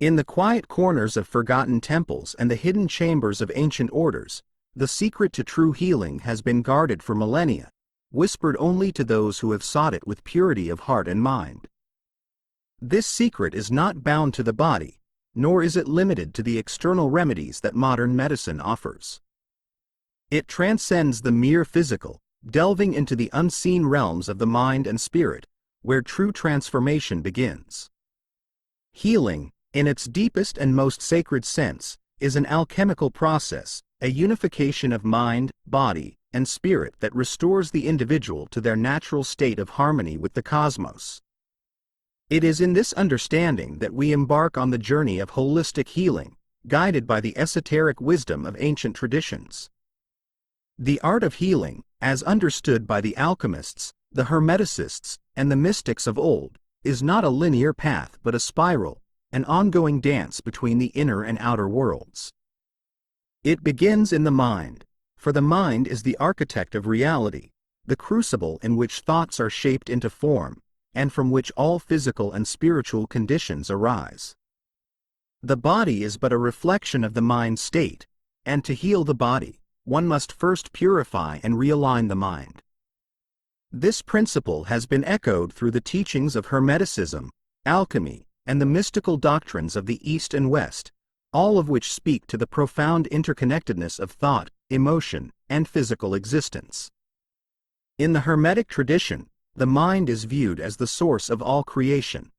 In the quiet corners of forgotten temples and the hidden chambers of ancient orders, the secret to true healing has been guarded for millennia, whispered only to those who have sought it with purity of heart and mind. This secret is not bound to the body, nor is it limited to the external remedies that modern medicine offers. It transcends the mere physical, delving into the unseen realms of the mind and spirit, where true transformation begins. Healing, in its deepest and most sacred sense, is an alchemical process, a unification of mind, body, and spirit that restores the individual to their natural state of harmony with the cosmos. It is in this understanding that we embark on the journey of holistic healing, guided by the esoteric wisdom of ancient traditions. The art of healing, as understood by the alchemists, the Hermeticists, and the mystics of old, is not a linear path but a spiral, an ongoing dance between the inner and outer worlds. It begins in the mind, for the mind is the architect of reality, the crucible in which thoughts are shaped into form, and from which all physical and spiritual conditions arise. The body is but a reflection of the mind's state, and to heal the body, one must first purify and realign the mind. This principle has been echoed through the teachings of Hermeticism, alchemy, and the mystical doctrines of the East and West, all of which speak to the profound interconnectedness of thought, emotion, and physical existence. In the Hermetic tradition, the mind is viewed as the source of all creation.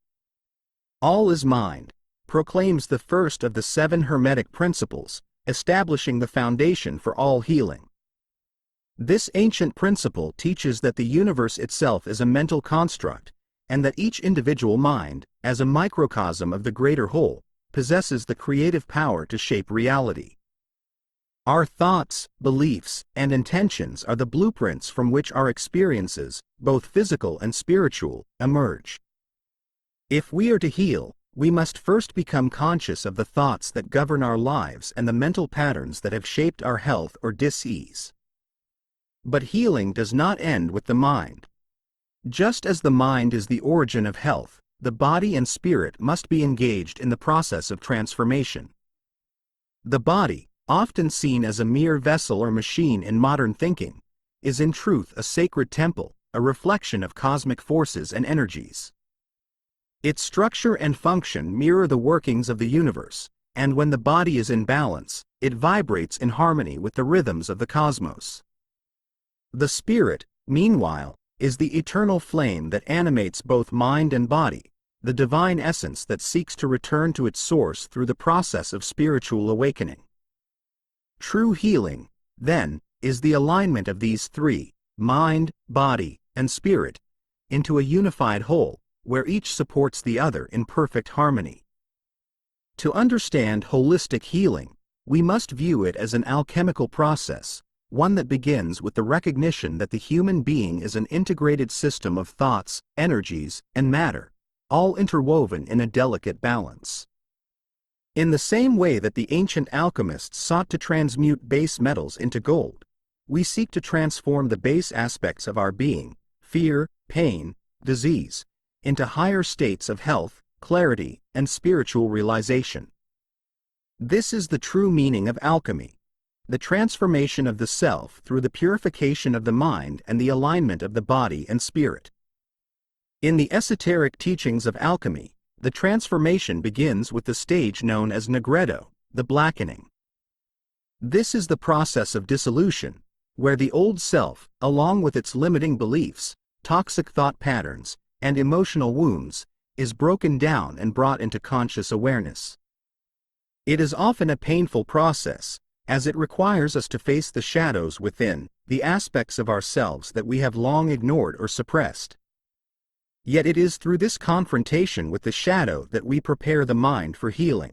All is mind, proclaims the first of the 7 Hermetic principles, establishing the foundation for all healing. This ancient principle teaches that the universe itself is a mental construct, and that each individual mind, as a microcosm of the greater whole, possesses the creative power to shape reality. Our thoughts, beliefs, and intentions are the blueprints from which our experiences, both physical and spiritual, emerge. If we are to heal, we must first become conscious of the thoughts that govern our lives and the mental patterns that have shaped our health or dis-ease. But healing does not end with the mind. Just as the mind is the origin of health, the body and spirit must be engaged in the process of transformation. The body, often seen as a mere vessel or machine in modern thinking, is in truth a sacred temple, a reflection of cosmic forces and energies. Its structure and function mirror the workings of the universe, and when the body is in balance, it vibrates in harmony with the rhythms of the cosmos. The spirit, meanwhile, is the eternal flame that animates both mind and body, the divine essence that seeks to return to its source through the process of spiritual awakening. True healing, then, is the alignment of these 3, mind, body, and spirit, into a unified whole, where each supports the other in perfect harmony. To understand holistic healing, we must view it as an alchemical process, one that begins with the recognition that the human being is an integrated system of thoughts, energies, and matter, all interwoven in a delicate balance. In the same way that the ancient alchemists sought to transmute base metals into gold, we seek to transform the base aspects of our being, fear, pain, disease, into higher states of health, clarity, and spiritual realization. This is the true meaning of alchemy, the transformation of the self through the purification of the mind and the alignment of the body and spirit. In the esoteric teachings of alchemy, the transformation begins with the stage known as nigredo, the blackening. This is the process of dissolution, where the old self, along with its limiting beliefs, toxic thought patterns, and emotional wounds, is broken down and brought into conscious awareness. It is often a painful process, as it requires us to face the shadows within, the aspects of ourselves that we have long ignored or suppressed. Yet it is through this confrontation with the shadow that we prepare the mind for healing.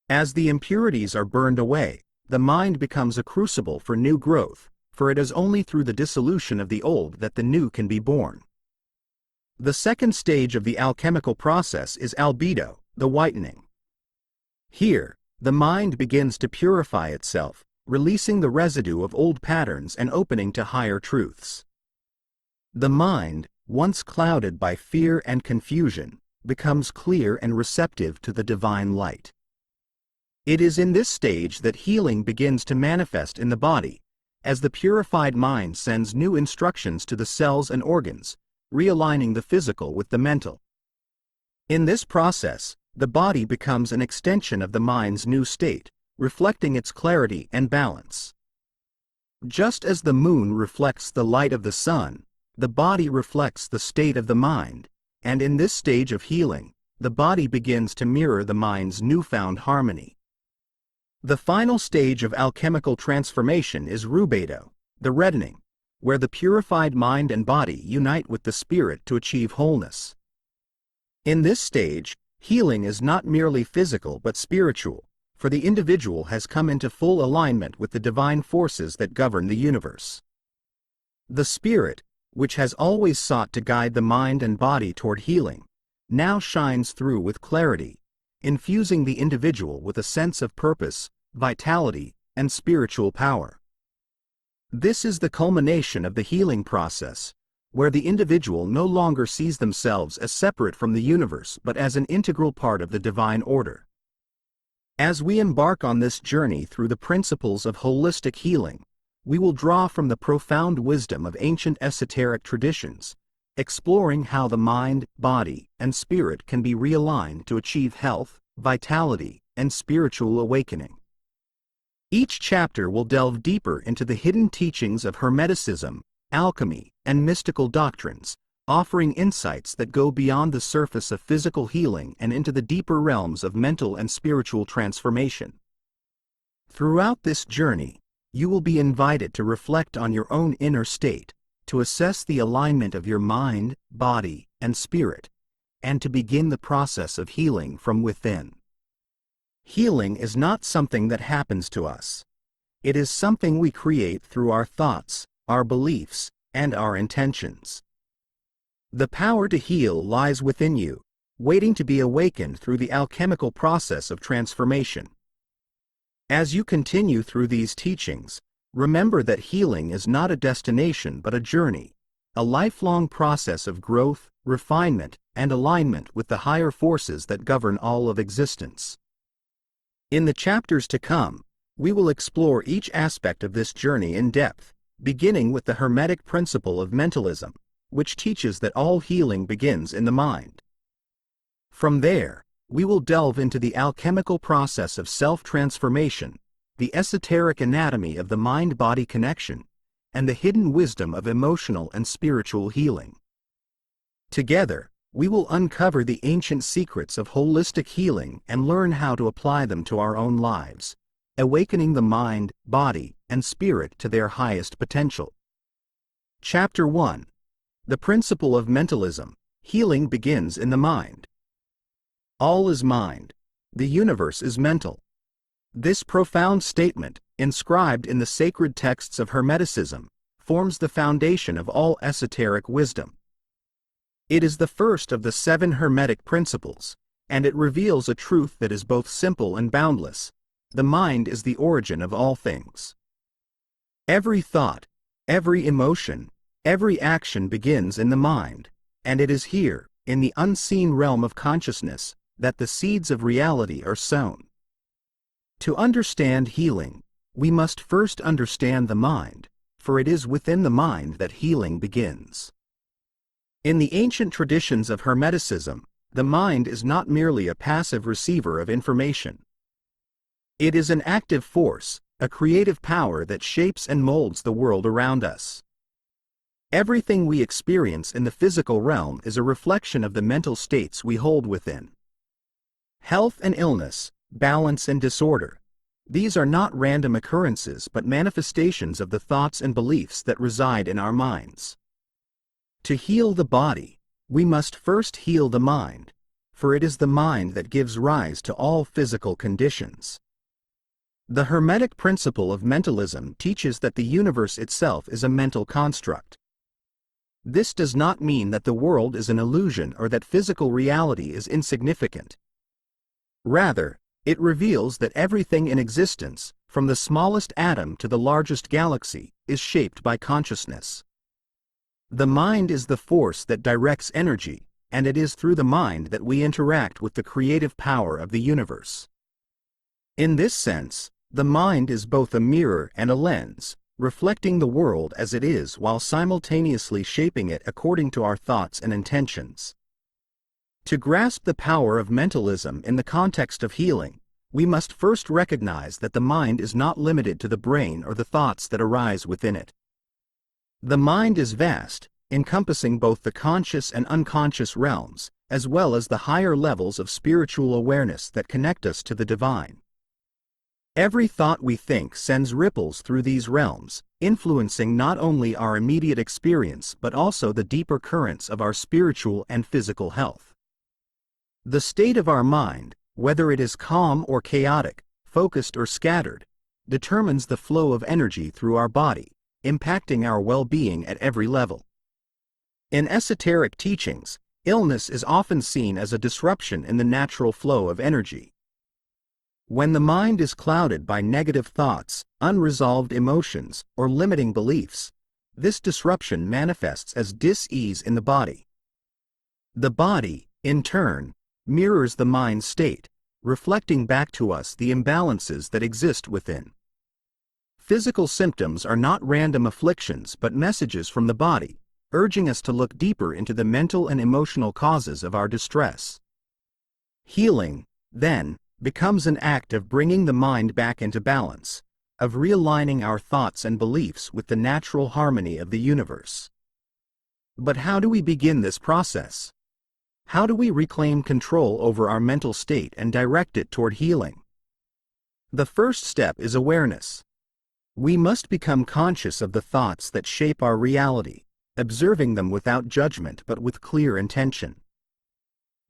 As the impurities are burned away, the mind becomes a crucible for new growth, for it is only through the dissolution of the old that the new can be born. The second stage of the alchemical process is albedo, the whitening. Here, the mind begins to purify itself, releasing the residue of old patterns and opening to higher truths. The mind, once clouded by fear and confusion, becomes clear and receptive to the divine light. It is in this stage that healing begins to manifest in the body, as the purified mind sends new instructions to the cells and organs, realigning the physical with the mental. In this process, the body becomes an extension of the mind's new state, reflecting its clarity and balance. Just as the moon reflects the light of the sun, the body reflects the state of the mind, and in this stage of healing, the body begins to mirror the mind's newfound harmony. The final stage of alchemical transformation is rubedo, the reddening, where the purified mind and body unite with the spirit to achieve wholeness. In this stage, healing is not merely physical but spiritual, for the individual has come into full alignment with the divine forces that govern the universe. The spirit, which has always sought to guide the mind and body toward healing, now shines through with clarity, infusing the individual with a sense of purpose, vitality, and spiritual power. This is the culmination of the healing process, where the individual no longer sees themselves as separate from the universe but as an integral part of the divine order. As we embark on this journey through the principles of holistic healing, we will draw from the profound wisdom of ancient esoteric traditions, exploring how the mind, body, and spirit can be realigned to achieve health, vitality, and spiritual awakening. Each chapter will delve deeper into the hidden teachings of Hermeticism, alchemy, and mystical doctrines, offering insights that go beyond the surface of physical healing and into the deeper realms of mental and spiritual transformation. Throughout this journey, you will be invited to reflect on your own inner state, to assess the alignment of your mind, body, and spirit, and to begin the process of healing from within. Healing is not something that happens to us. It is something we create through our thoughts, our beliefs, and our intentions. The power to heal lies within you, waiting to be awakened through the alchemical process of transformation. As you continue through these teachings, remember that healing is not a destination but a journey, a lifelong process of growth, refinement, and alignment with the higher forces that govern all of existence. In the chapters to come, we will explore each aspect of this journey in depth, beginning with the Hermetic principle of mentalism, which teaches that all healing begins in the mind. From there, we will delve into the alchemical process of self-transformation, the esoteric anatomy of the mind-body connection, and the hidden wisdom of emotional and spiritual healing. Together, we will uncover the ancient secrets of holistic healing and learn how to apply them to our own lives, awakening the mind, body, and spirit to their highest potential. Chapter 1. The Principle of Mentalism. Healing begins in the mind. All is mind. The universe is mental. This profound statement, inscribed in the sacred texts of Hermeticism, forms the foundation of all esoteric wisdom. It is the first of the 7 Hermetic principles, and it reveals a truth that is both simple and boundless. The mind is the origin of all things. Every thought, every emotion, every action begins in the mind, and it is here, in the unseen realm of consciousness, that the seeds of reality are sown. To understand healing, we must first understand the mind, for it is within the mind that healing begins. In the ancient traditions of Hermeticism, the mind is not merely a passive receiver of information. It is an active force, a creative power that shapes and molds the world around us. Everything we experience in the physical realm is a reflection of the mental states we hold within. Health and illness, balance and disorder. These are not random occurrences but manifestations of the thoughts and beliefs that reside in our minds. To heal the body, we must first heal the mind, for it is the mind that gives rise to all physical conditions. The Hermetic principle of mentalism teaches that the universe itself is a mental construct. This does not mean that the world is an illusion or that physical reality is insignificant. Rather, it reveals that everything in existence, from the smallest atom to the largest galaxy, is shaped by consciousness. The mind is the force that directs energy, and it is through the mind that we interact with the creative power of the universe. In this sense, the mind is both a mirror and a lens, reflecting the world as it is while simultaneously shaping it according to our thoughts and intentions. To grasp the power of mentalism in the context of healing, we must first recognize that the mind is not limited to the brain or the thoughts that arise within it. The mind is vast, encompassing both the conscious and unconscious realms, as well as the higher levels of spiritual awareness that connect us to the divine. Every thought we think sends ripples through these realms, influencing not only our immediate experience but also the deeper currents of our spiritual and physical health. The state of our mind, whether it is calm or chaotic, focused or scattered, determines the flow of energy through our body, impacting our well-being at every level. In esoteric teachings, illness is often seen as a disruption in the natural flow of energy. When the mind is clouded by negative thoughts, unresolved emotions, or limiting beliefs, this disruption manifests as dis-ease in the body. The body, in turn, mirrors the mind's state, reflecting back to us the imbalances that exist within. Physical symptoms are not random afflictions but messages from the body, urging us to look deeper into the mental and emotional causes of our distress. Healing, then, becomes an act of bringing the mind back into balance, of realigning our thoughts and beliefs with the natural harmony of the universe. But how do we begin this process? How do we reclaim control over our mental state and direct it toward healing? The first step is awareness. We must become conscious of the thoughts that shape our reality, observing them without judgment but with clear intention.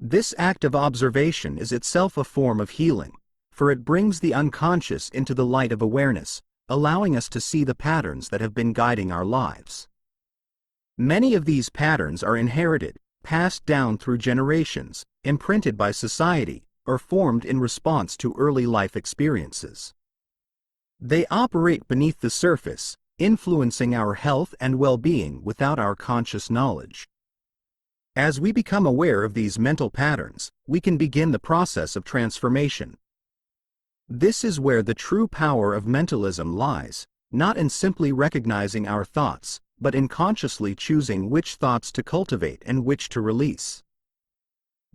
This act of observation is itself a form of healing, for it brings the unconscious into the light of awareness, allowing us to see the patterns that have been guiding our lives. Many of these patterns are inherited, passed down through generations, imprinted by society, or formed in response to early life experiences. They operate beneath the surface, influencing our health and well-being without our conscious knowledge. As we become aware of these mental patterns, we can begin the process of transformation. This is where the true power of mentalism lies, not in simply recognizing our thoughts, but in consciously choosing which thoughts to cultivate and which to release.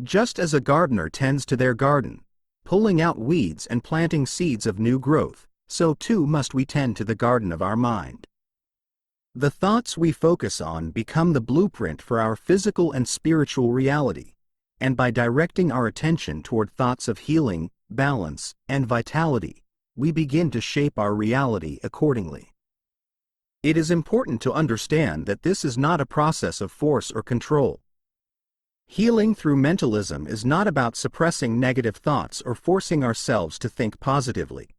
Just as a gardener tends to their garden, pulling out weeds and planting seeds of new growth, so too must we tend to the garden of our mind. The thoughts we focus on become the blueprint for our physical and spiritual reality, and by directing our attention toward thoughts of healing, balance, and vitality, we begin to shape our reality accordingly. It is important to understand that this is not a process of force or control. Healing through mentalism is not about suppressing negative thoughts or forcing ourselves to think positively.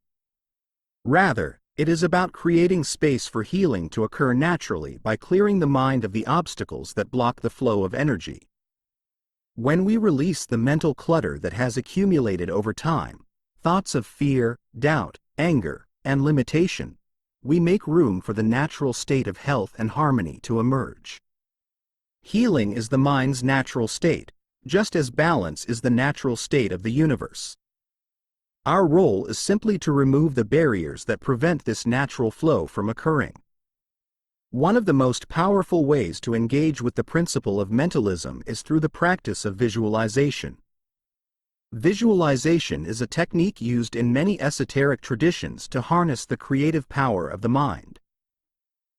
Rather, it is about creating space for healing to occur naturally by clearing the mind of the obstacles that block the flow of energy. When we release the mental clutter that has accumulated over time, thoughts of fear, doubt, anger, and limitation, we make room for the natural state of health and harmony to emerge. Healing is the mind's natural state, just as balance is the natural state of the universe. Our role is simply to remove the barriers that prevent this natural flow from occurring. One of the most powerful ways to engage with the principle of mentalism is through the practice of visualization. Visualization is a technique used in many esoteric traditions to harness the creative power of the mind.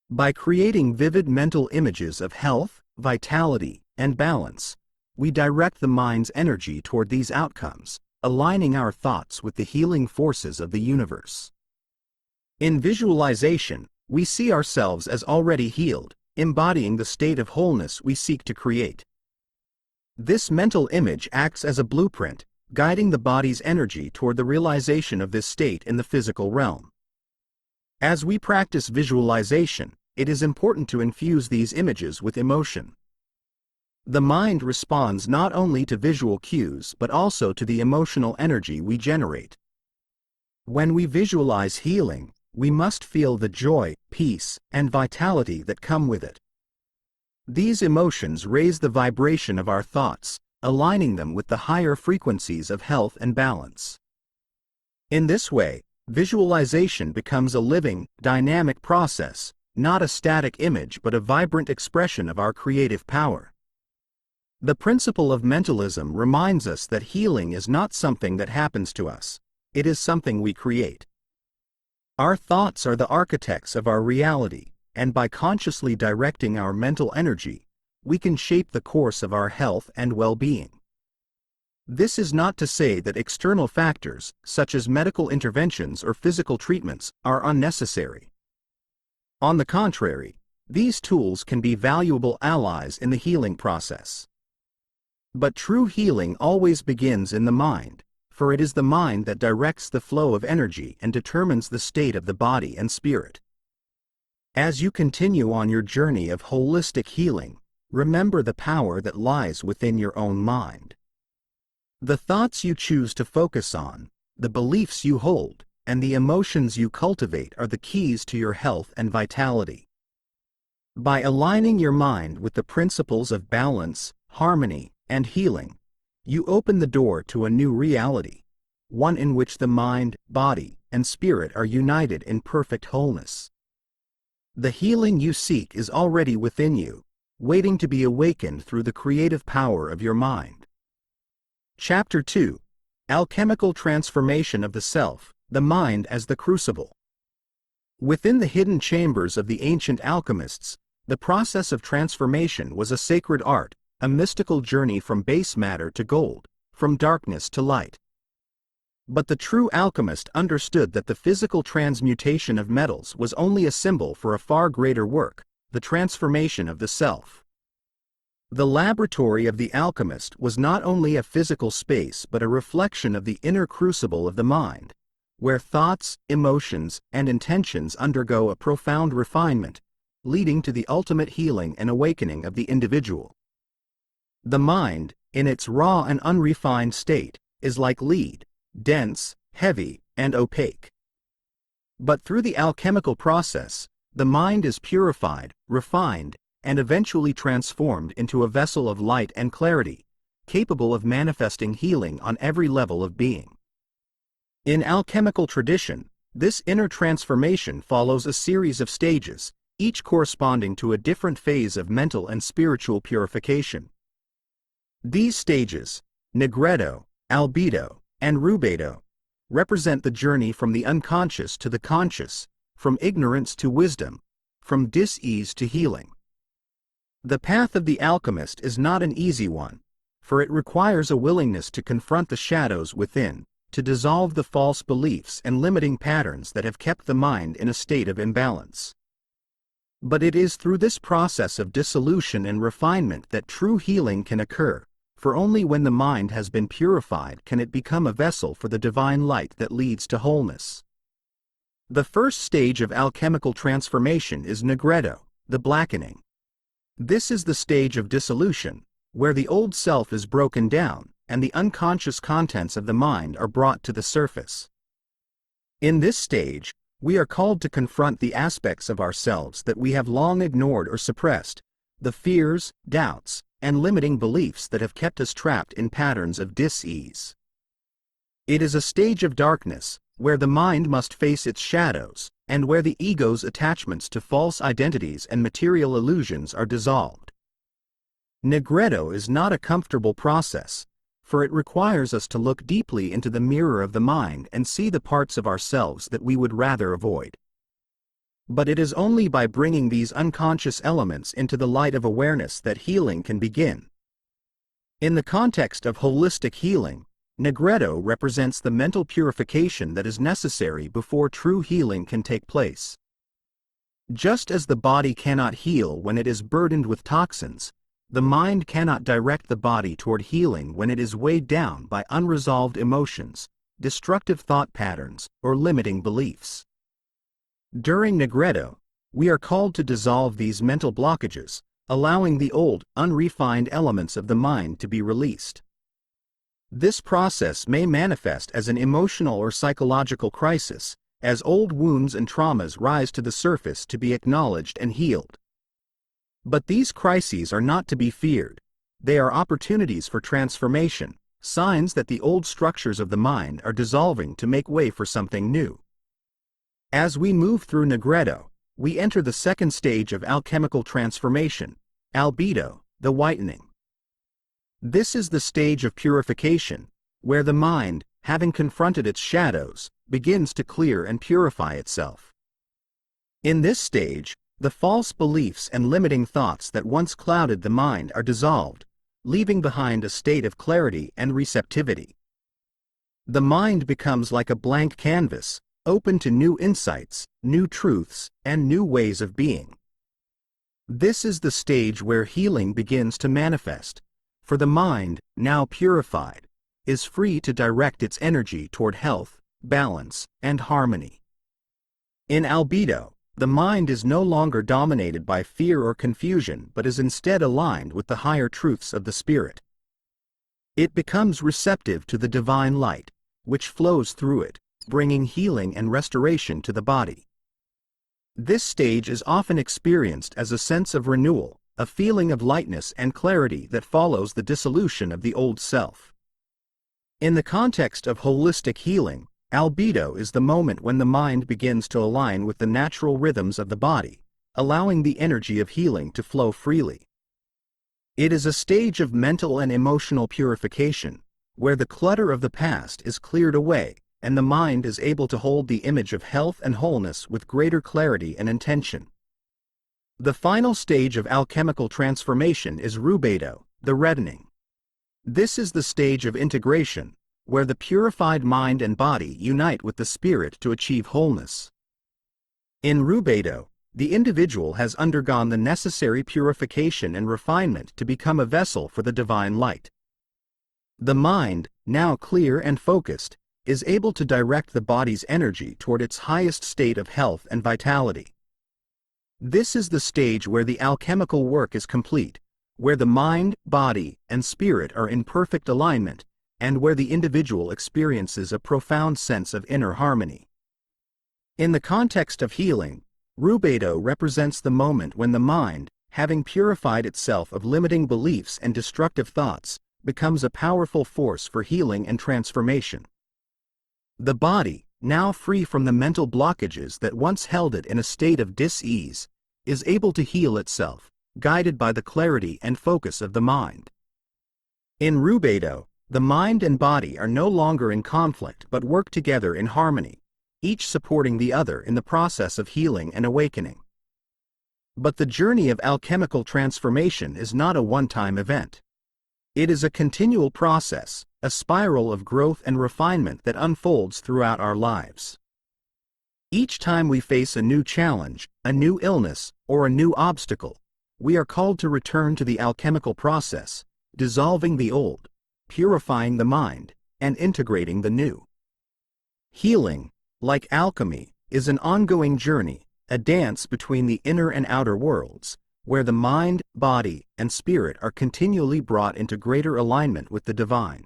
By creating vivid mental images of health, vitality, and balance, we direct the mind's energy toward these outcomes, aligning our thoughts with the healing forces of the universe. In visualization, we see ourselves as already healed, embodying the state of wholeness we seek to create. This mental image acts as a blueprint, guiding the body's energy toward the realization of this state in the physical realm. As we practice visualization, it is important to infuse these images with emotion. The mind responds not only to visual cues but also to the emotional energy we generate. When we visualize healing, we must feel the joy, peace, and vitality that come with it. These emotions raise the vibration of our thoughts, aligning them with the higher frequencies of health and balance. In this way, visualization becomes a living, dynamic process, not a static image but a vibrant expression of our creative power. The principle of mentalism reminds us that healing is not something that happens to us, it is something we create. Our thoughts are the architects of our reality, and by consciously directing our mental energy, we can shape the course of our health and well-being. This is not to say that external factors, such as medical interventions or physical treatments, are unnecessary. On the contrary, these tools can be valuable allies in the healing process. But true healing always begins in the mind, for it is the mind that directs the flow of energy and determines the state of the body and spirit. As you continue on your journey of holistic healing, remember the power that lies within your own mind. The thoughts you choose to focus on, the beliefs you hold, and the emotions you cultivate are the keys to your health and vitality. By aligning your mind with the principles of balance, harmony, and healing, you open the door to a new reality, one in which the mind, body, and spirit are united in perfect wholeness. The healing you seek is already within you, waiting to be awakened through the creative power of your mind. Chapter 2: Alchemical Transformation of the Self, the Mind as the Crucible. Within the hidden chambers of the ancient alchemists, the process of transformation was a sacred art, a mystical journey from base matter to gold, from darkness to light. But the true alchemist understood that the physical transmutation of metals was only a symbol for a far greater work, the transformation of the self. The laboratory of the alchemist was not only a physical space but a reflection of the inner crucible of the mind, where thoughts, emotions, and intentions undergo a profound refinement, leading to the ultimate healing and awakening of the individual. The mind, in its raw and unrefined state, is like lead, dense, heavy, and opaque. But through the alchemical process, the mind is purified, refined, and eventually transformed into a vessel of light and clarity, capable of manifesting healing on every level of being. In alchemical tradition, this inner transformation follows a series of stages, each corresponding to a different phase of mental and spiritual purification. These stages, Negredo, Albedo, and Rubedo, represent the journey from the unconscious to the conscious, from ignorance to wisdom, from dis-ease to healing. The path of the alchemist is not an easy one, for it requires a willingness to confront the shadows within, to dissolve the false beliefs and limiting patterns that have kept the mind in a state of imbalance. But it is through this process of dissolution and refinement that true healing can occur, for only when the mind has been purified can it become a vessel for the divine light that leads to wholeness. The first stage of alchemical transformation is Negredo, the blackening. This is the stage of dissolution, where the old self is broken down, and the unconscious contents of the mind are brought to the surface. In this stage, we are called to confront the aspects of ourselves that we have long ignored or suppressed, the fears, doubts, and limiting beliefs that have kept us trapped in patterns of dis-ease. It is a stage of darkness, where the mind must face its shadows, and where the ego's attachments to false identities and material illusions are dissolved. Negredo is not a comfortable process, for it requires us to look deeply into the mirror of the mind and see the parts of ourselves that we would rather avoid. But it is only by bringing these unconscious elements into the light of awareness that healing can begin. In the context of holistic healing, Negredo represents the mental purification that is necessary before true healing can take place. Just as the body cannot heal when it is burdened with toxins, the mind cannot direct the body toward healing when it is weighed down by unresolved emotions, destructive thought patterns, or limiting beliefs. During Negredo, we are called to dissolve these mental blockages, allowing the old, unrefined elements of the mind to be released. This process may manifest as an emotional or psychological crisis, as old wounds and traumas rise to the surface to be acknowledged and healed. But these crises are not to be feared. They are opportunities for transformation, signs that the old structures of the mind are dissolving to make way for something new. As we move through Negredo, we enter the second stage of alchemical transformation, albedo, the whitening. This is the stage of purification, where the mind, having confronted its shadows, begins to clear and purify itself. In this stage, the false beliefs and limiting thoughts that once clouded the mind are dissolved, leaving behind a state of clarity and receptivity. The mind becomes like a blank canvas, open to new insights, new truths, and new ways of being. This is the stage where healing begins to manifest, for the mind, now purified, is free to direct its energy toward health, balance, and harmony. In albedo, the mind is no longer dominated by fear or confusion but is instead aligned with the higher truths of the spirit. It becomes receptive to the divine light, which flows through it, bringing healing and restoration to the body. This stage is often experienced as a sense of renewal, a feeling of lightness and clarity that follows the dissolution of the old self. In the context of holistic healing, albedo is the moment when the mind begins to align with the natural rhythms of the body, allowing the energy of healing to flow freely. It is a stage of mental and emotional purification, where the clutter of the past is cleared away, and the mind is able to hold the image of health and wholeness with greater clarity and intention. The final stage of alchemical transformation is rubedo, the reddening. This is the stage of integration, where the purified mind and body unite with the spirit to achieve wholeness. In rubedo, the individual has undergone the necessary purification and refinement to become a vessel for the divine light. The mind, now clear and focused, is able to direct the body's energy toward its highest state of health and vitality. This is the stage where the alchemical work is complete, where the mind, body, and spirit are in perfect alignment, and where the individual experiences a profound sense of inner harmony. In the context of healing, rubedo represents the moment when the mind, having purified itself of limiting beliefs and destructive thoughts, becomes a powerful force for healing and transformation. The body, now free from the mental blockages that once held it in a state of dis-ease, is able to heal itself, guided by the clarity and focus of the mind. In rubedo, the mind and body are no longer in conflict but work together in harmony, each supporting the other in the process of healing and awakening. But the journey of alchemical transformation is not a one-time event. It is a continual process, a spiral of growth and refinement that unfolds throughout our lives. Each time we face a new challenge, a new illness, or a new obstacle, we are called to return to the alchemical process, dissolving the old, purifying the mind, and integrating the new. Healing, like alchemy, is an ongoing journey, a dance between the inner and outer worlds, where the mind, body, and spirit are continually brought into greater alignment with the divine.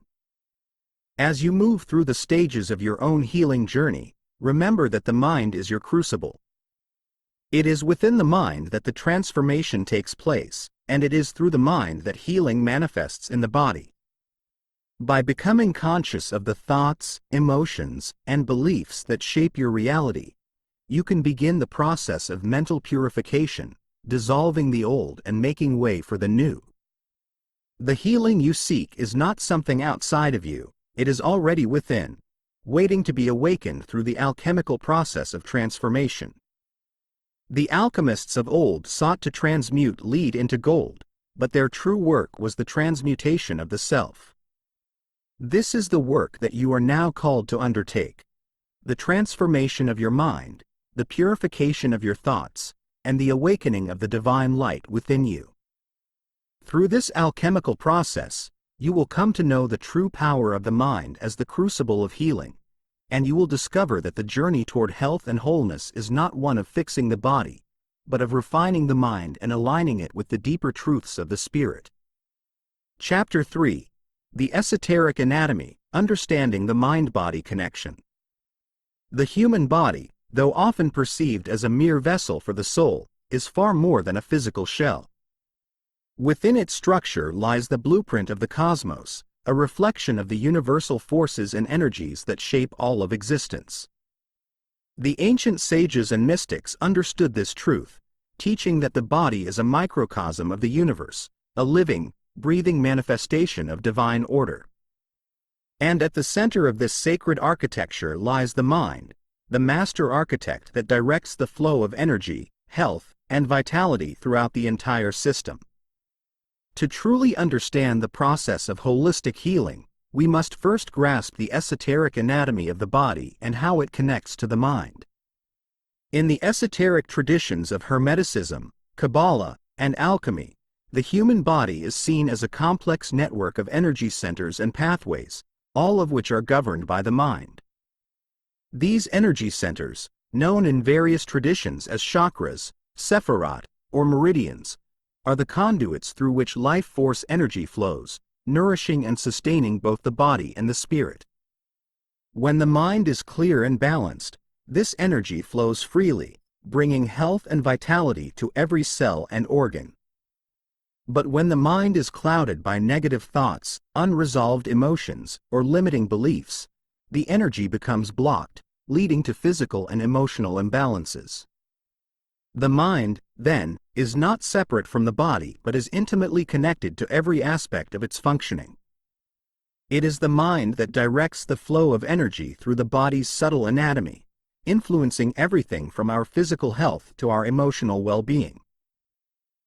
As you move through the stages of your own healing journey, remember that the mind is your crucible. It is within the mind that the transformation takes place, and it is through the mind that healing manifests in the body. By becoming conscious of the thoughts, emotions, and beliefs that shape your reality, you can begin the process of mental purification, dissolving the old and making way for the new. The healing you seek is not something outside of you, it is already within, waiting to be awakened through the alchemical process of transformation. The alchemists of old sought to transmute lead into gold, but their true work was the transmutation of the self. This is the work that you are now called to undertake. The transformation of your mind, the purification of your thoughts, and the awakening of the divine light within you. Through this alchemical process, you will come to know the true power of the mind as the crucible of healing, and you will discover that the journey toward health and wholeness is not one of fixing the body, but of refining the mind and aligning it with the deeper truths of the spirit. Chapter 3: The Esoteric Anatomy, Understanding the Mind-Body Connection. The human body, though often perceived as a mere vessel for the soul, is far more than a physical shell. Within its structure lies the blueprint of the cosmos, a reflection of the universal forces and energies that shape all of existence. The ancient sages and mystics understood this truth, teaching that the body is a microcosm of the universe, a living, breathing manifestation of divine order. And at the center of this sacred architecture lies the mind, the master architect that directs the flow of energy, health, and vitality throughout the entire system. To truly understand the process of holistic healing, we must first grasp the esoteric anatomy of the body and how it connects to the mind. In the esoteric traditions of Hermeticism, Kabbalah, and Alchemy, the human body is seen as a complex network of energy centers and pathways, all of which are governed by the mind. These energy centers, known in various traditions as chakras, sephirot, or meridians, are the conduits through which life force energy flows, nourishing and sustaining both the body and the spirit. When the mind is clear and balanced, this energy flows freely, bringing health and vitality to every cell and organ. But when the mind is clouded by negative thoughts, unresolved emotions, or limiting beliefs, the energy becomes blocked, leading to physical and emotional imbalances. The mind, then, is not separate from the body but is intimately connected to every aspect of its functioning. It is the mind that directs the flow of energy through the body's subtle anatomy, influencing everything from our physical health to our emotional well-being.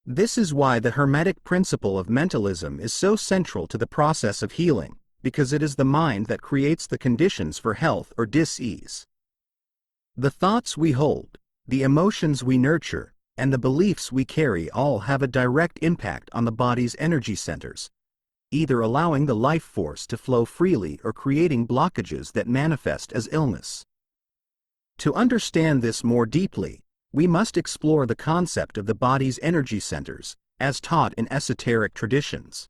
This is why the Hermetic principle of mentalism is so central to the process of healing, because it is the mind that creates the conditions for health or dis-ease. The thoughts we hold, the emotions we nurture, and the beliefs we carry all have a direct impact on the body's energy centers, either allowing the life force to flow freely or creating blockages that manifest as illness. To understand this more deeply, we must explore the concept of the body's energy centers, as taught in esoteric traditions.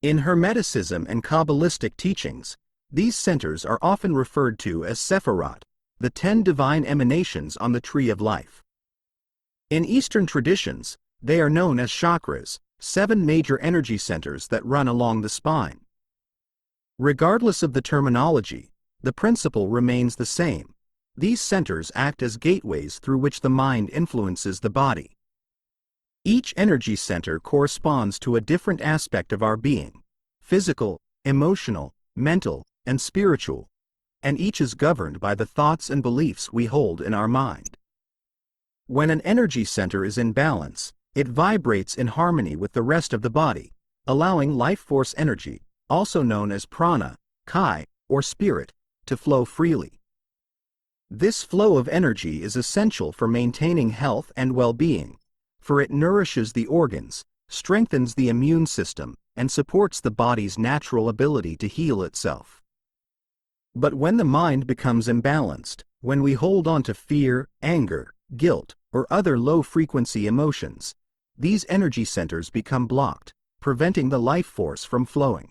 In Hermeticism and Kabbalistic teachings, these centers are often referred to as sephirot, the 10 divine emanations on the tree of life. In Eastern traditions, they are known as chakras, 7 major energy centers that run along the spine. Regardless of the terminology, the principle remains the same. These centers act as gateways through which the mind influences the body. Each energy center corresponds to a different aspect of our being: physical, emotional, mental, and spiritual, and each is governed by the thoughts and beliefs we hold in our mind. When an energy center is in balance, it vibrates in harmony with the rest of the body, allowing life force energy, also known as prana, chi, or spirit, to flow freely. This flow of energy is essential for maintaining health and well-being, for it nourishes the organs, strengthens the immune system, and supports the body's natural ability to heal itself. But when the mind becomes imbalanced, when we hold on to fear, anger, guilt, or other low-frequency emotions, these energy centers become blocked, preventing the life force from flowing.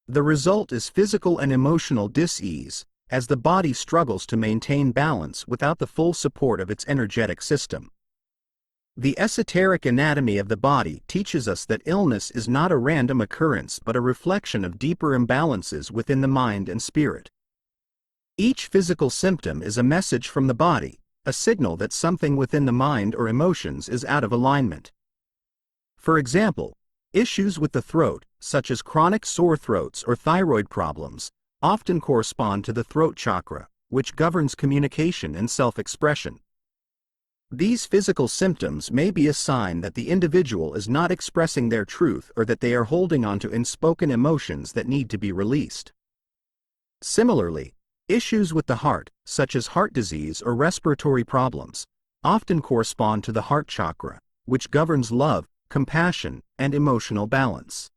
The result is physical and emotional dis-ease, as the body struggles to maintain balance without the full support of its energetic system. The esoteric anatomy of the body teaches us that illness is not a random occurrence but a reflection of deeper imbalances within the mind and spirit. Each physical symptom is a message from the body, a signal that something within the mind or emotions is out of alignment. For example, issues with the throat, such as chronic sore throats or thyroid problems, often correspond to the throat chakra, which governs communication and self-expression. These physical symptoms may be a sign that the individual is not expressing their truth or that they are holding on to unspoken emotions that need to be released. Similarly, issues with the heart, such as heart disease or respiratory problems, often correspond to the heart chakra, which governs love, compassion, and emotional balance.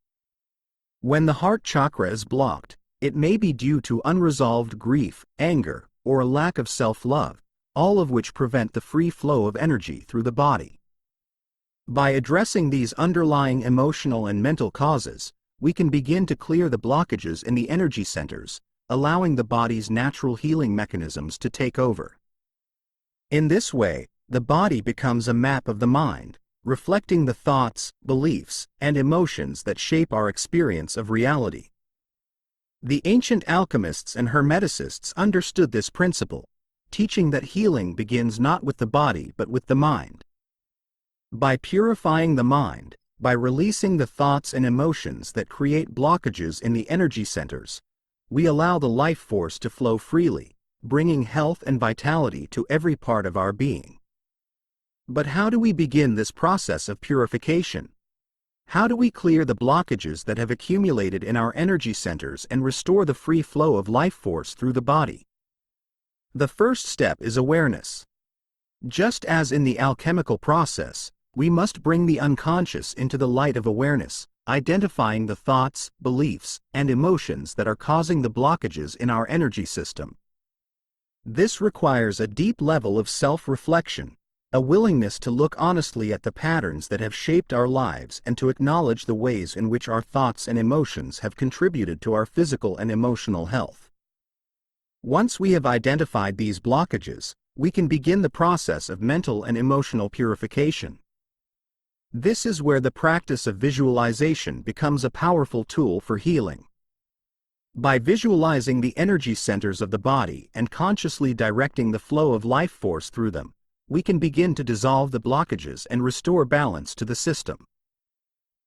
When the heart chakra is blocked, it may be due to unresolved grief, anger, or a lack of self-love, all of which prevent the free flow of energy through the body. By addressing these underlying emotional and mental causes, we can begin to clear the blockages in the energy centers, allowing the body's natural healing mechanisms to take over. In this way, the body becomes a map of the mind, reflecting the thoughts, beliefs, and emotions that shape our experience of reality. The ancient alchemists and hermeticists understood this principle, teaching that healing begins not with the body but with the mind. By purifying the mind, by releasing the thoughts and emotions that create blockages in the energy centers, we allow the life force to flow freely, bringing health and vitality to every part of our being. But how do we begin this process of purification? How do we clear the blockages that have accumulated in our energy centers and restore the free flow of life force through the body? The first step is awareness. Just as in the alchemical process, we must bring the unconscious into the light of awareness, identifying the thoughts, beliefs, and emotions that are causing the blockages in our energy system. This requires a deep level of self-reflection, a willingness to look honestly at the patterns that have shaped our lives and to acknowledge the ways in which our thoughts and emotions have contributed to our physical and emotional health. Once we have identified these blockages, we can begin the process of mental and emotional purification. This is where the practice of visualization becomes a powerful tool for healing. By visualizing the energy centers of the body and consciously directing the flow of life force through them, we can begin to dissolve the blockages and restore balance to the system.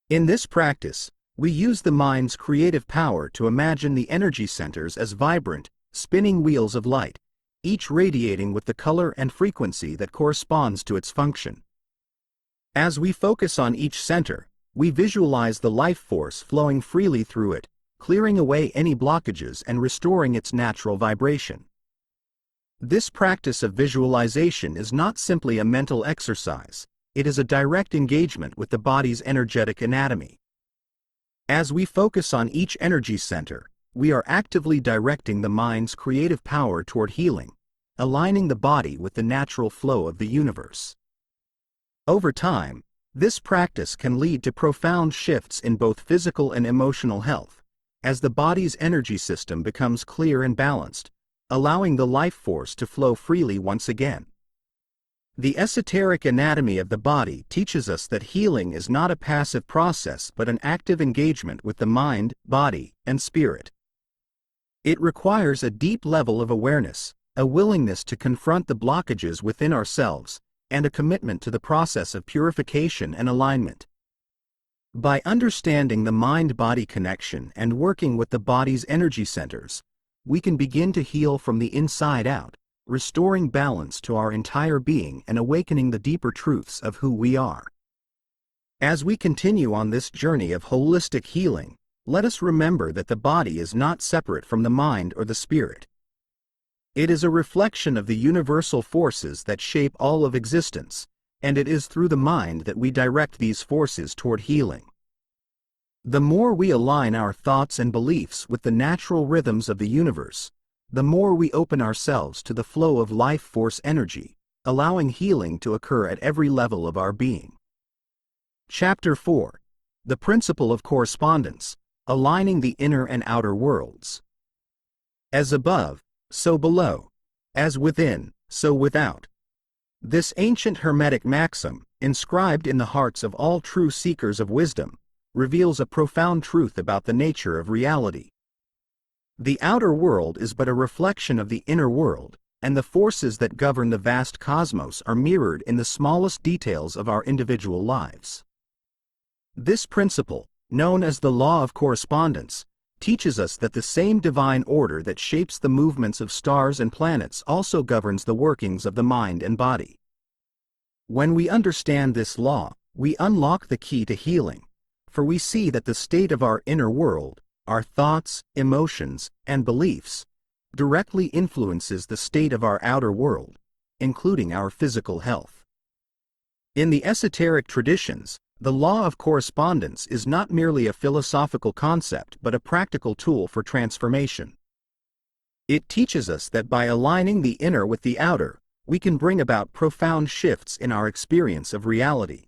In this practice, we use the mind's creative power to imagine the energy centers as vibrant, spinning wheels of light, each radiating with the color and frequency that corresponds to its function. As we focus on each center, we visualize the life force flowing freely through it, clearing away any blockages and restoring its natural vibration. This practice of visualization is not simply a mental exercise, it is a direct engagement with the body's energetic anatomy. As we focus on each energy center, we are actively directing the mind's creative power toward healing, aligning the body with the natural flow of the universe. Over time, this practice can lead to profound shifts in both physical and emotional health, as the body's energy system becomes clear and balanced, allowing the life force to flow freely once again. The esoteric anatomy of the body teaches us that healing is not a passive process but an active engagement with the mind, body, and spirit. It requires a deep level of awareness, a willingness to confront the blockages within ourselves, and a commitment to the process of purification and alignment. By understanding the mind-body connection and working with the body's energy centers, we can begin to heal from the inside out, restoring balance to our entire being and awakening the deeper truths of who we are. As we continue on this journey of holistic healing, let us remember that the body is not separate from the mind or the spirit. It is a reflection of the universal forces that shape all of existence, and it is through the mind that we direct these forces toward healing. The more we align our thoughts and beliefs with the natural rhythms of the universe, the more we open ourselves to the flow of life force energy, allowing healing to occur at every level of our being. Chapter 4. The Principle of Correspondence, Aligning the Inner and Outer Worlds. As above, so below. As within, so without. This ancient Hermetic maxim, inscribed in the hearts of all true seekers of wisdom, reveals a profound truth about the nature of reality. The outer world is but a reflection of the inner world, and the forces that govern the vast cosmos are mirrored in the smallest details of our individual lives. This principle, known as the law of correspondence, teaches us that the same divine order that shapes the movements of stars and planets also governs the workings of the mind and body. When we understand this law, we unlock the key to healing, for we see that the state of our inner world, our thoughts, emotions, and beliefs, directly influences the state of our outer world, including our physical health. In the esoteric traditions, the law of correspondence is not merely a philosophical concept but a practical tool for transformation. It teaches us that by aligning the inner with the outer, we can bring about profound shifts in our experience of reality.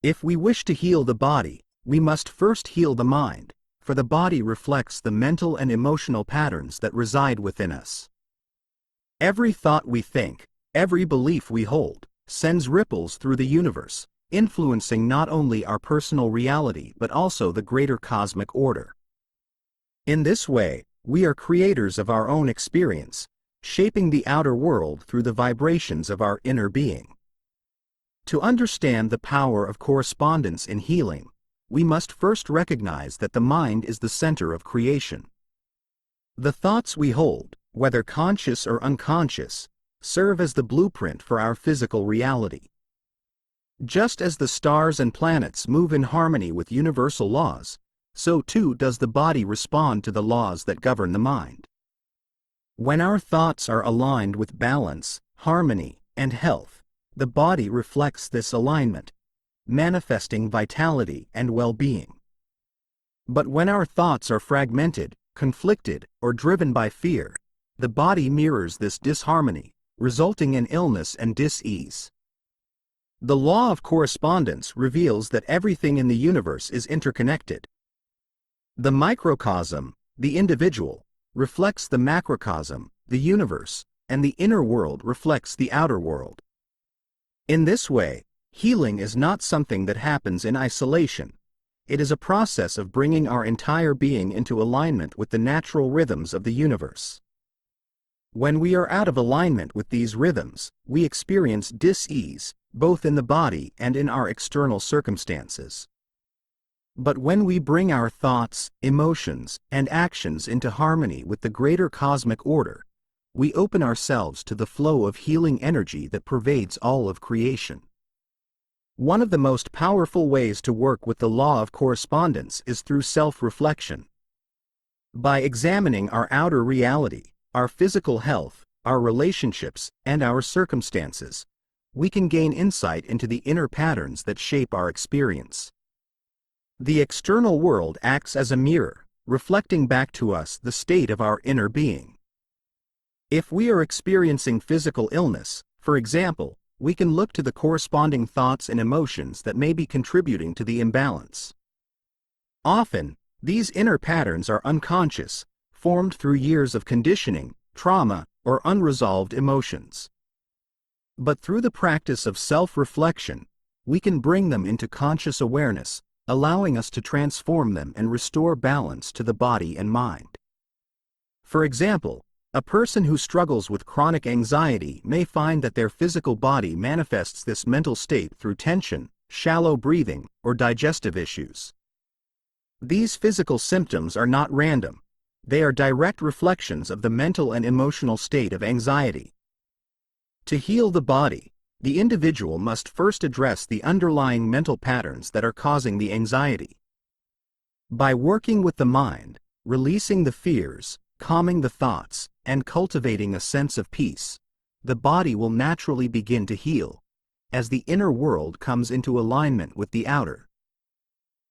If we wish to heal the body, we must first heal the mind, for the body reflects the mental and emotional patterns that reside within us. Every thought we think, every belief we hold, sends ripples through the universe, influencing not only our personal reality but also the greater cosmic order. In this way, we are creators of our own experience, shaping the outer world through the vibrations of our inner being. To understand the power of correspondence in healing, we must first recognize that the mind is the center of creation. The thoughts we hold, whether conscious or unconscious, serve as the blueprint for our physical reality. Just as the stars and planets move in harmony with universal laws, so too does the body respond to the laws that govern the mind. When our thoughts are aligned with balance, harmony, and health, the body reflects this alignment, manifesting vitality and well-being. But when our thoughts are fragmented, conflicted, or driven by fear, the body mirrors this disharmony, resulting in illness and dis-ease. The law of correspondence reveals that everything in the universe is interconnected. The microcosm, the individual, reflects the macrocosm, the universe, and the inner world reflects the outer world. In this way, healing is not something that happens in isolation. It is a process of bringing our entire being into alignment with the natural rhythms of the universe. When we are out of alignment with these rhythms, we experience dis-ease, both in the body and in our external circumstances. But when we bring our thoughts, emotions, and actions into harmony with the greater cosmic order, we open ourselves to the flow of healing energy that pervades all of creation. One of the most powerful ways to work with the law of correspondence is through self-reflection. By examining our outer reality, our physical health, our relationships, and our circumstances, we can gain insight into the inner patterns that shape our experience. The external world acts as a mirror, reflecting back to us the state of our inner being. If we are experiencing physical illness, for example, we can look to the corresponding thoughts and emotions that may be contributing to the imbalance. Often, these inner patterns are unconscious, formed through years of conditioning, trauma, or unresolved emotions. But through the practice of self-reflection, we can bring them into conscious awareness, allowing us to transform them and restore balance to the body and mind. For example, a person who struggles with chronic anxiety may find that their physical body manifests this mental state through tension, shallow breathing, or digestive issues. These physical symptoms are not random. They are direct reflections of the mental and emotional state of anxiety. To heal the body, the individual must first address the underlying mental patterns that are causing the anxiety. By working with the mind, releasing the fears, calming the thoughts, and cultivating a sense of peace, the body will naturally begin to heal, as the inner world comes into alignment with the outer.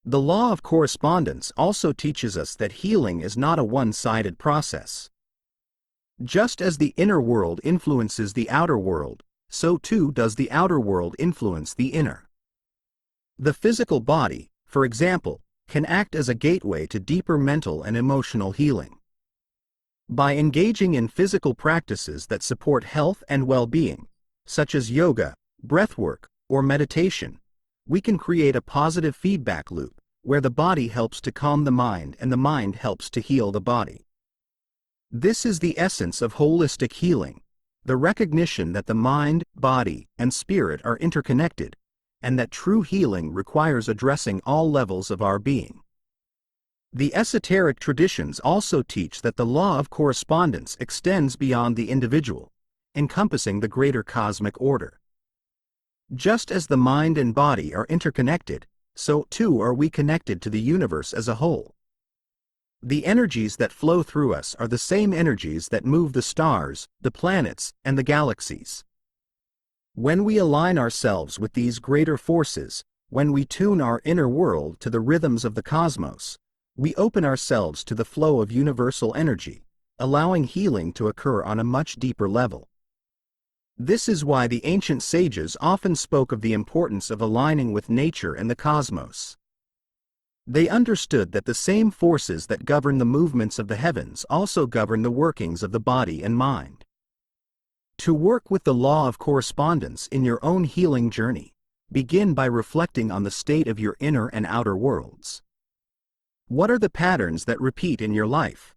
The law of correspondence also teaches us that healing is not a one-sided process. Just as the inner world influences the outer world, so too does the outer world influence the inner. The physical body, for example, can act as a gateway to deeper mental and emotional healing. By engaging in physical practices that support health and well-being, such as yoga, breathwork, or meditation, we can create a positive feedback loop, where the body helps to calm the mind and the mind helps to heal the body. This is the essence of holistic healing, the recognition that the mind, body, and spirit are interconnected, and that true healing requires addressing all levels of our being. The esoteric traditions also teach that the law of correspondence extends beyond the individual, encompassing the greater cosmic order. Just as the mind and body are interconnected, so too are we connected to the universe as a whole. The energies that flow through us are the same energies that move the stars, the planets, and the galaxies. When we align ourselves with these greater forces, when we tune our inner world to the rhythms of the cosmos, we open ourselves to the flow of universal energy, allowing healing to occur on a much deeper level. This is why the ancient sages often spoke of the importance of aligning with nature and the cosmos. They understood that the same forces that govern the movements of the heavens also govern the workings of the body and mind. To work with the law of correspondence in your own healing journey, begin by reflecting on the state of your inner and outer worlds. What are the patterns that repeat in your life?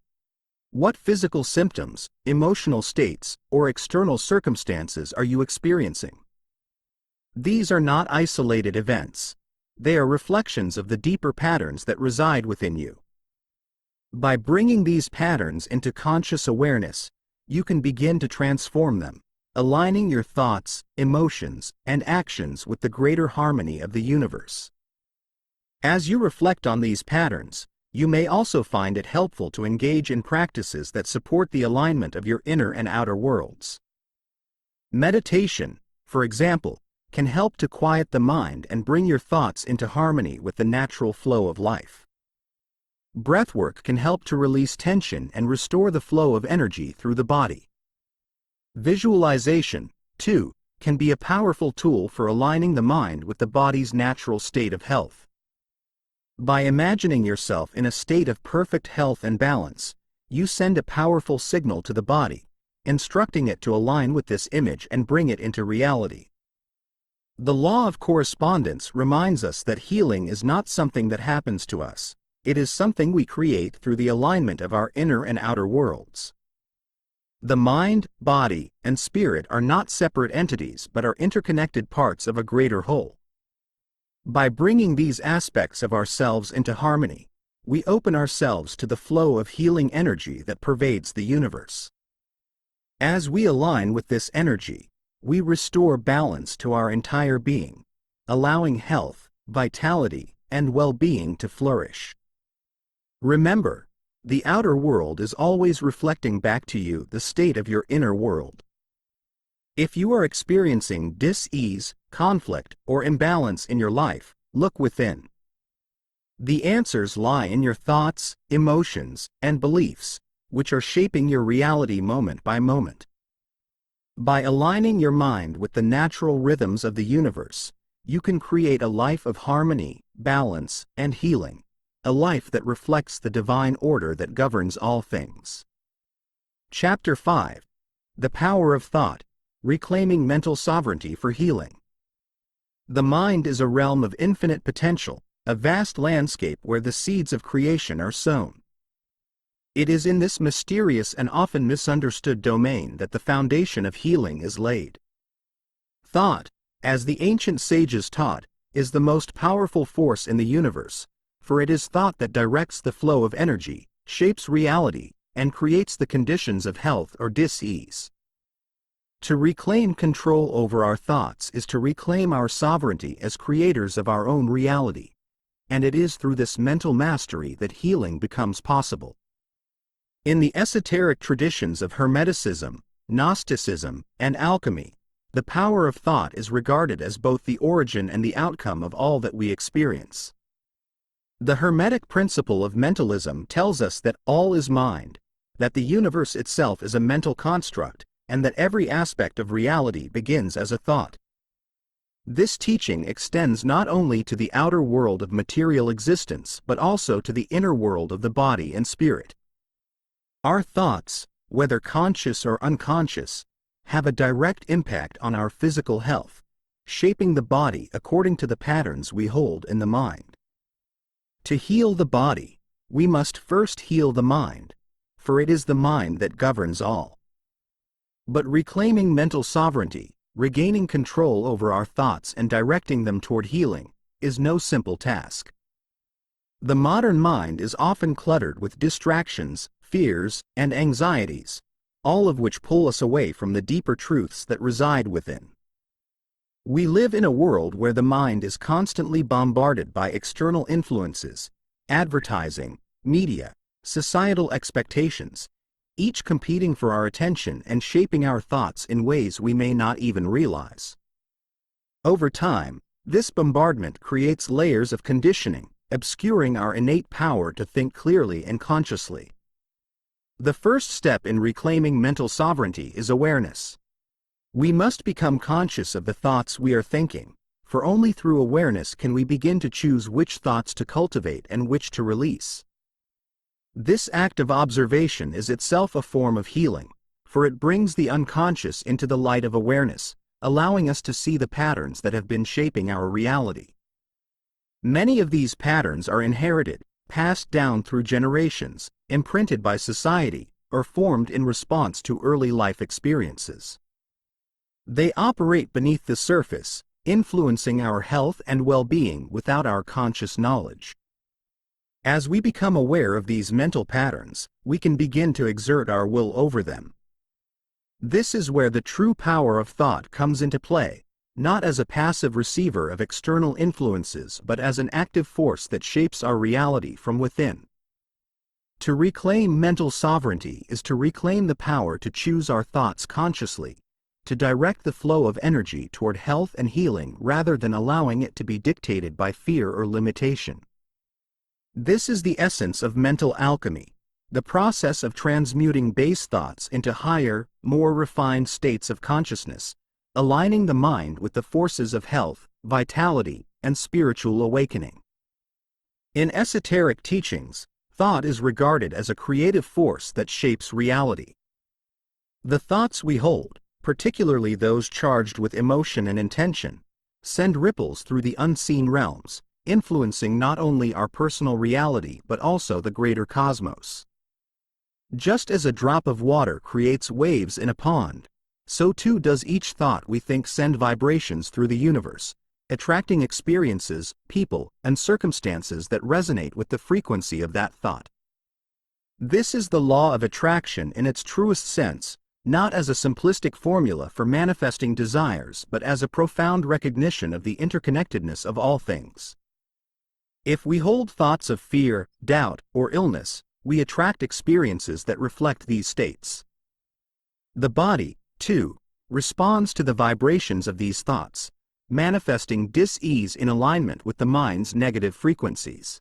What physical symptoms, emotional states, or external circumstances are you experiencing? These are not isolated events. They are reflections of the deeper patterns that reside within you. By bringing these patterns into conscious awareness, you can begin to transform them, aligning your thoughts, emotions, and actions with the greater harmony of the universe. As you reflect on these patterns, you may also find it helpful to engage in practices that support the alignment of your inner and outer worlds. Meditation, for example, can help to quiet the mind and bring your thoughts into harmony with the natural flow of life. Breathwork can help to release tension and restore the flow of energy through the body. Visualization, too, can be a powerful tool for aligning the mind with the body's natural state of health. By imagining yourself in a state of perfect health and balance, you send a powerful signal to the body, instructing it to align with this image and bring it into reality. The law of correspondence reminds us that healing is not something that happens to us. It is something we create through the alignment of our inner and outer worlds. The mind, body, and spirit are not separate entities but are interconnected parts of a greater whole. By bringing these aspects of ourselves into harmony, we open ourselves to the flow of healing energy that pervades the universe. As we align with this energy, we restore balance to our entire being, allowing health, vitality, and well-being to flourish. Remember, the outer world is always reflecting back to you the state of your inner world. If you are experiencing dis-ease, conflict, or imbalance in your life, look within. The answers lie in your thoughts, emotions, and beliefs, which are shaping your reality moment by moment. By aligning your mind with the natural rhythms of the universe, you can create a life of harmony, balance, and healing, a life that reflects the divine order that governs all things. Chapter 5. The Power of Thought, Reclaiming Mental Sovereignty for Healing. The mind is a realm of infinite potential, a vast landscape where the seeds of creation are sown. It is in this mysterious and often misunderstood domain that the foundation of healing is laid. Thought, as the ancient sages taught, is the most powerful force in the universe, for it is thought that directs the flow of energy, shapes reality, and creates the conditions of health or dis-ease. To reclaim control over our thoughts is to reclaim our sovereignty as creators of our own reality, and it is through this mental mastery that healing becomes possible. In the esoteric traditions of Hermeticism, Gnosticism, and Alchemy, the power of thought is regarded as both the origin and the outcome of all that we experience. The Hermetic principle of mentalism tells us that all is mind, that the universe itself is a mental construct, and that every aspect of reality begins as a thought. This teaching extends not only to the outer world of material existence but also to the inner world of the body and spirit. Our thoughts, whether conscious or unconscious, have a direct impact on our physical health, shaping the body according to the patterns we hold in the mind. To heal the body, we must first heal the mind, for it is the mind that governs all. But reclaiming mental sovereignty, regaining control over our thoughts and directing them toward healing, is no simple task. The modern mind is often cluttered with distractions, fears, and anxieties, all of which pull us away from the deeper truths that reside within. We live in a world where the mind is constantly bombarded by external influences, advertising, media, societal expectations, each competing for our attention and shaping our thoughts in ways we may not even realize. Over time, this bombardment creates layers of conditioning, obscuring our innate power to think clearly and consciously. The first step in reclaiming mental sovereignty is awareness. We must become conscious of the thoughts we are thinking, for only through awareness can we begin to choose which thoughts to cultivate and which to release. This act of observation is itself a form of healing, for it brings the unconscious into the light of awareness, allowing us to see the patterns that have been shaping our reality. Many of these patterns are inherited, passed down through generations, imprinted by society, or formed in response to early life experiences. They operate beneath the surface, influencing our health and well-being without our conscious knowledge. As we become aware of these mental patterns, we can begin to exert our will over them. This is where the true power of thought comes into play, not as a passive receiver of external influences but as an active force that shapes our reality from within. To reclaim mental sovereignty is to reclaim the power to choose our thoughts consciously, to direct the flow of energy toward health and healing rather than allowing it to be dictated by fear or limitation. This is the essence of mental alchemy, the process of transmuting base thoughts into higher, more refined states of consciousness, aligning the mind with the forces of health, vitality, and spiritual awakening. In esoteric teachings, thought is regarded as a creative force that shapes reality. The thoughts we hold, particularly those charged with emotion and intention, send ripples through the unseen realms, influencing not only our personal reality but also the greater cosmos. Just as a drop of water creates waves in a pond, so too does each thought we think send vibrations through the universe, attracting experiences, people, and circumstances that resonate with the frequency of that thought. This is the law of attraction in its truest sense, not as a simplistic formula for manifesting desires but as a profound recognition of the interconnectedness of all things. If we hold thoughts of fear, doubt, or illness, we attract experiences that reflect these states. The body, too, responds to the vibrations of these thoughts, manifesting dis-ease in alignment with the mind's negative frequencies.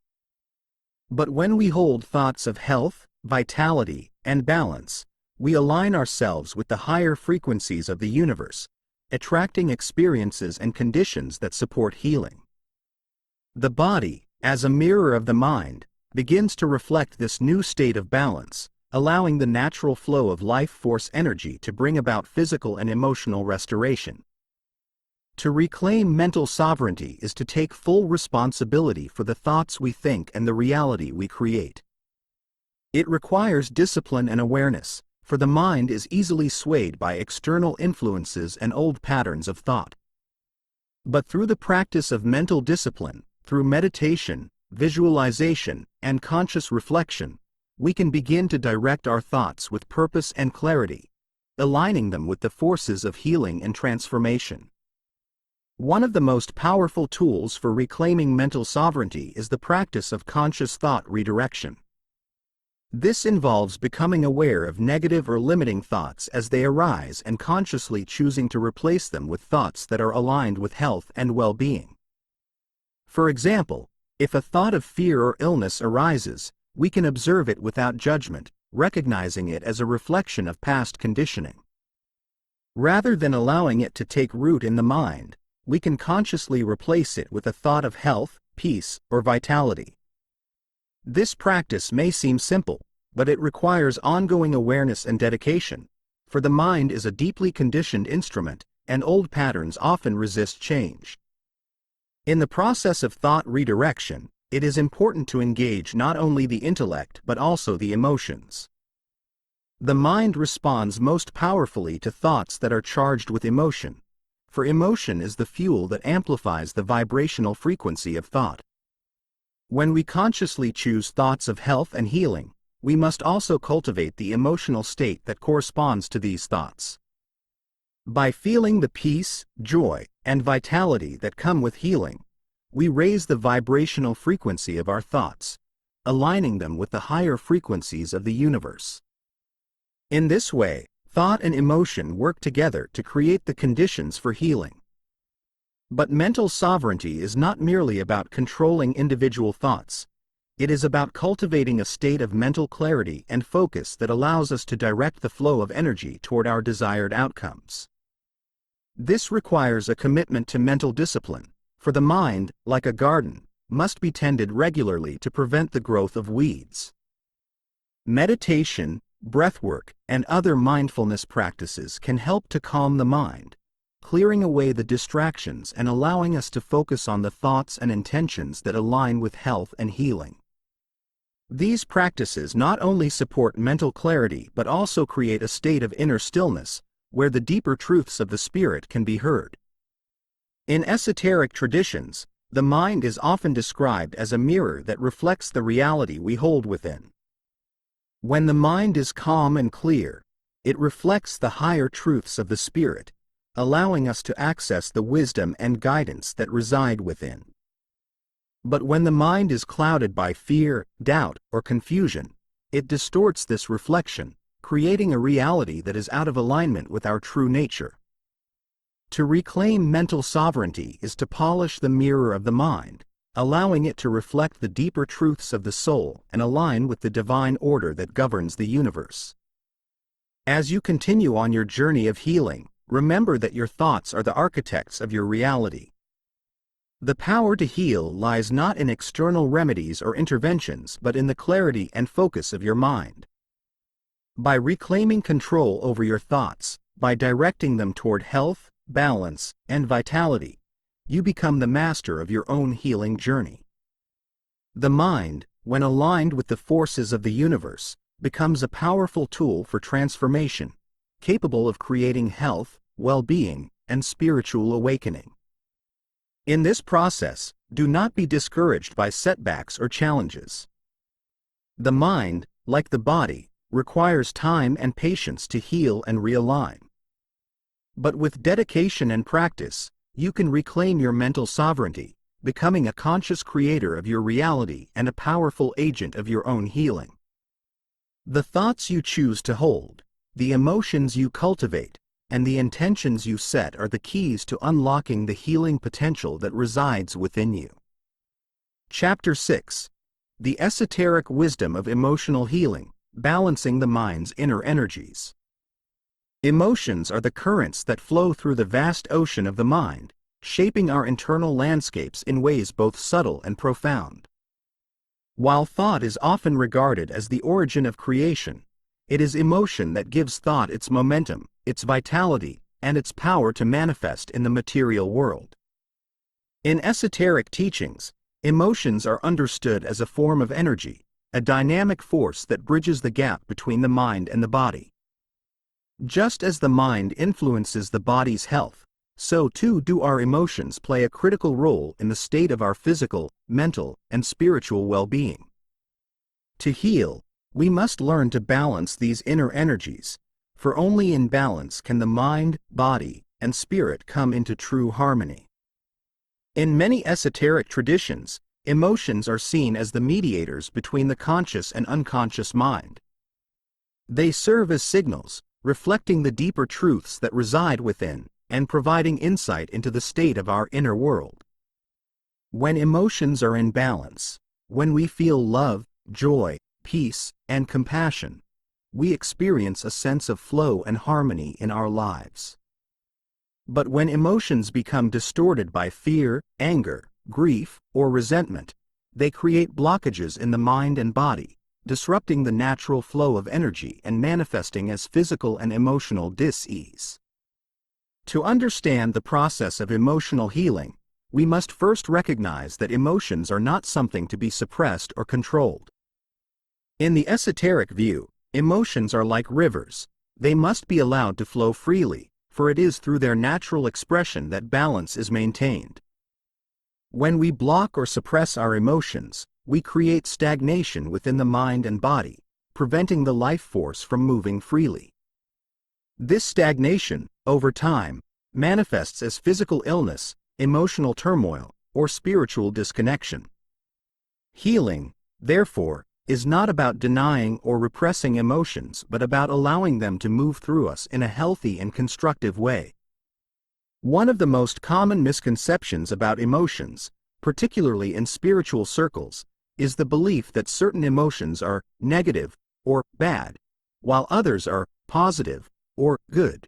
But when we hold thoughts of health, vitality, and balance, we align ourselves with the higher frequencies of the universe, attracting experiences and conditions that support healing. The body, as a mirror of the mind, begins to reflect this new state of balance, allowing the natural flow of life force energy to bring about physical and emotional restoration. To reclaim mental sovereignty is to take full responsibility for the thoughts we think and the reality we create. It requires discipline and awareness, for the mind is easily swayed by external influences and old patterns of thought. But through the practice of mental discipline, through meditation, visualization, and conscious reflection, we can begin to direct our thoughts with purpose and clarity, aligning them with the forces of healing and transformation. One of the most powerful tools for reclaiming mental sovereignty is the practice of conscious thought redirection. This involves becoming aware of negative or limiting thoughts as they arise and consciously choosing to replace them with thoughts that are aligned with health and well-being. For example, if a thought of fear or illness arises, we can observe it without judgment, recognizing it as a reflection of past conditioning. Rather than allowing it to take root in the mind, we can consciously replace it with a thought of health, peace, or vitality. This practice may seem simple, but it requires ongoing awareness and dedication, for the mind is a deeply conditioned instrument, and old patterns often resist change. In the process of thought redirection, it is important to engage not only the intellect but also the emotions. The mind responds most powerfully to thoughts that are charged with emotion, for emotion is the fuel that amplifies the vibrational frequency of thought. When we consciously choose thoughts of health and healing, we must also cultivate the emotional state that corresponds to these thoughts. By feeling the peace, joy, and vitality that come with healing, we raise the vibrational frequency of our thoughts, aligning them with the higher frequencies of the universe. In this way, thought and emotion work together to create the conditions for healing. But mental sovereignty is not merely about controlling individual thoughts. It is about cultivating a state of mental clarity and focus that allows us to direct the flow of energy toward our desired outcomes. This requires a commitment to mental discipline, for the mind, like a garden, must be tended regularly to prevent the growth of weeds. Meditation, breathwork, and other mindfulness practices can help to calm the mind, clearing away the distractions and allowing us to focus on the thoughts and intentions that align with health and healing. These practices not only support mental clarity but also create a state of inner stillness, where the deeper truths of the spirit can be heard. In esoteric traditions, the mind is often described as a mirror that reflects the reality we hold within. When the mind is calm and clear, it reflects the higher truths of the spirit, allowing us to access the wisdom and guidance that reside within. But when the mind is clouded by fear, doubt, or confusion, it distorts this reflection, creating a reality that is out of alignment with our true nature. To reclaim mental sovereignty is to polish the mirror of the mind, allowing it to reflect the deeper truths of the soul and align with the divine order that governs the universe. As you continue on your journey of healing, remember that your thoughts are the architects of your reality. The power to heal lies not in external remedies or interventions but in the clarity and focus of your mind. By reclaiming control over your thoughts, by directing them toward health, balance, and vitality, you become the master of your own healing journey. The mind, when aligned with the forces of the universe, becomes a powerful tool for transformation, capable of creating health, well-being, and spiritual awakening. In this process, do not be discouraged by setbacks or challenges. The mind, like the body, requires time and patience to heal and realign. But with dedication and practice, you can reclaim your mental sovereignty, becoming a conscious creator of your reality and a powerful agent of your own healing. The thoughts you choose to hold, the emotions you cultivate, and the intentions you set are the keys to unlocking the healing potential that resides within you. Chapter 6. The Esoteric Wisdom of Emotional Healing, Balancing the Mind's Inner Energies. Emotions are the currents that flow through the vast ocean of the mind, shaping our internal landscapes in ways both subtle and profound. While thought is often regarded as the origin of creation, it is emotion that gives thought its momentum, its vitality, and its power to manifest in the material world. In esoteric teachings, emotions are understood as a form of energy, a dynamic force that bridges the gap between the mind and the body. Just as the mind influences the body's health, so too do our emotions play a critical role in the state of our physical, mental, and spiritual well-being. To heal, we must learn to balance these inner energies, for only in balance can the mind, body, and spirit come into true harmony. In many esoteric traditions, emotions are seen as the mediators between the conscious and unconscious mind. They serve as signals, reflecting the deeper truths that reside within, and providing insight into the state of our inner world. When emotions are in balance, when we feel love, joy, peace, and compassion, we experience a sense of flow and harmony in our lives. But when emotions become distorted by fear, anger, grief, or resentment, they create blockages in the mind and body, disrupting the natural flow of energy and manifesting as physical and emotional dis-ease. To understand the process of emotional healing, we must first recognize that emotions are not something to be suppressed or controlled. In the esoteric view, emotions are like rivers. They must be allowed to flow freely, for it is through their natural expression that balance is maintained. When we block or suppress our emotions, we create stagnation within the mind and body, preventing the life force from moving freely. This stagnation, over time, manifests as physical illness, emotional turmoil, or spiritual disconnection. Healing, therefore, is not about denying or repressing emotions but about allowing them to move through us in a healthy and constructive way. One of the most common misconceptions about emotions, particularly in spiritual circles, is the belief that certain emotions are negative or bad, while others are positive or good.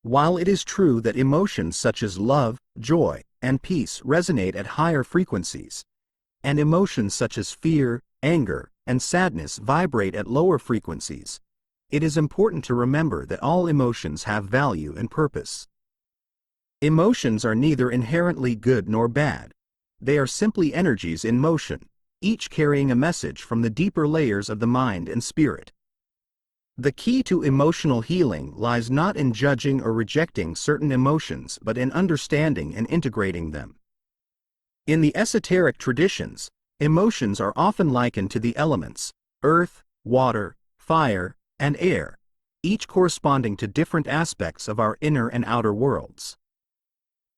While it is true that emotions such as love, joy, and peace resonate at higher frequencies, and emotions such as fear, anger, and sadness vibrate at lower frequencies, it is important to remember that all emotions have value and purpose. Emotions are neither inherently good nor bad. They are simply energies in motion, each carrying a message from the deeper layers of the mind and spirit. The key to emotional healing lies not in judging or rejecting certain emotions but in understanding and integrating them. In the esoteric traditions, emotions are often likened to the elements, earth, water, fire, and air, each corresponding to different aspects of our inner and outer worlds.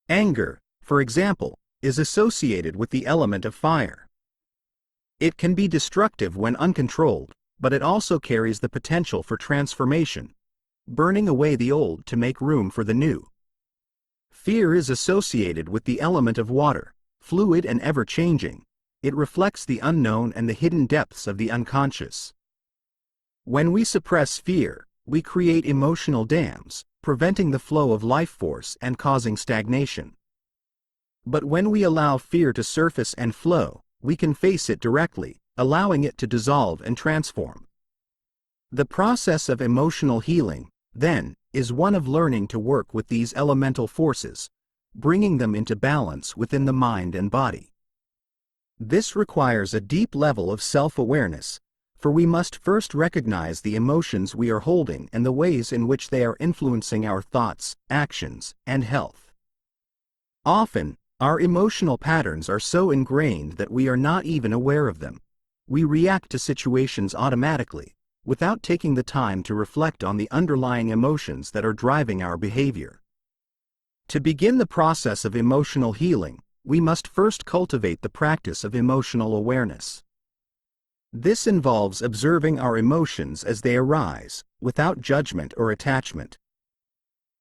Anger, for example, is associated with the element of fire. It can be destructive when uncontrolled, but it also carries the potential for transformation, burning away the old to make room for the new. Fear is associated with the element of water, fluid and ever-changing. It reflects the unknown and the hidden depths of the unconscious. When we suppress fear, we create emotional dams, preventing the flow of life force and causing stagnation. But when we allow fear to surface and flow, we can face it directly, allowing it to dissolve and transform. The process of emotional healing, then, is one of learning to work with these elemental forces, bringing them into balance within the mind and body. This requires a deep level of self-awareness, for we must first recognize the emotions we are holding and the ways in which they are influencing our thoughts, actions, and health. Often, our emotional patterns are so ingrained that we are not even aware of them. We react to situations automatically, without taking the time to reflect on the underlying emotions that are driving our behavior. To begin the process of emotional healing, we must first cultivate the practice of emotional awareness. This involves observing our emotions as they arise, without judgment or attachment.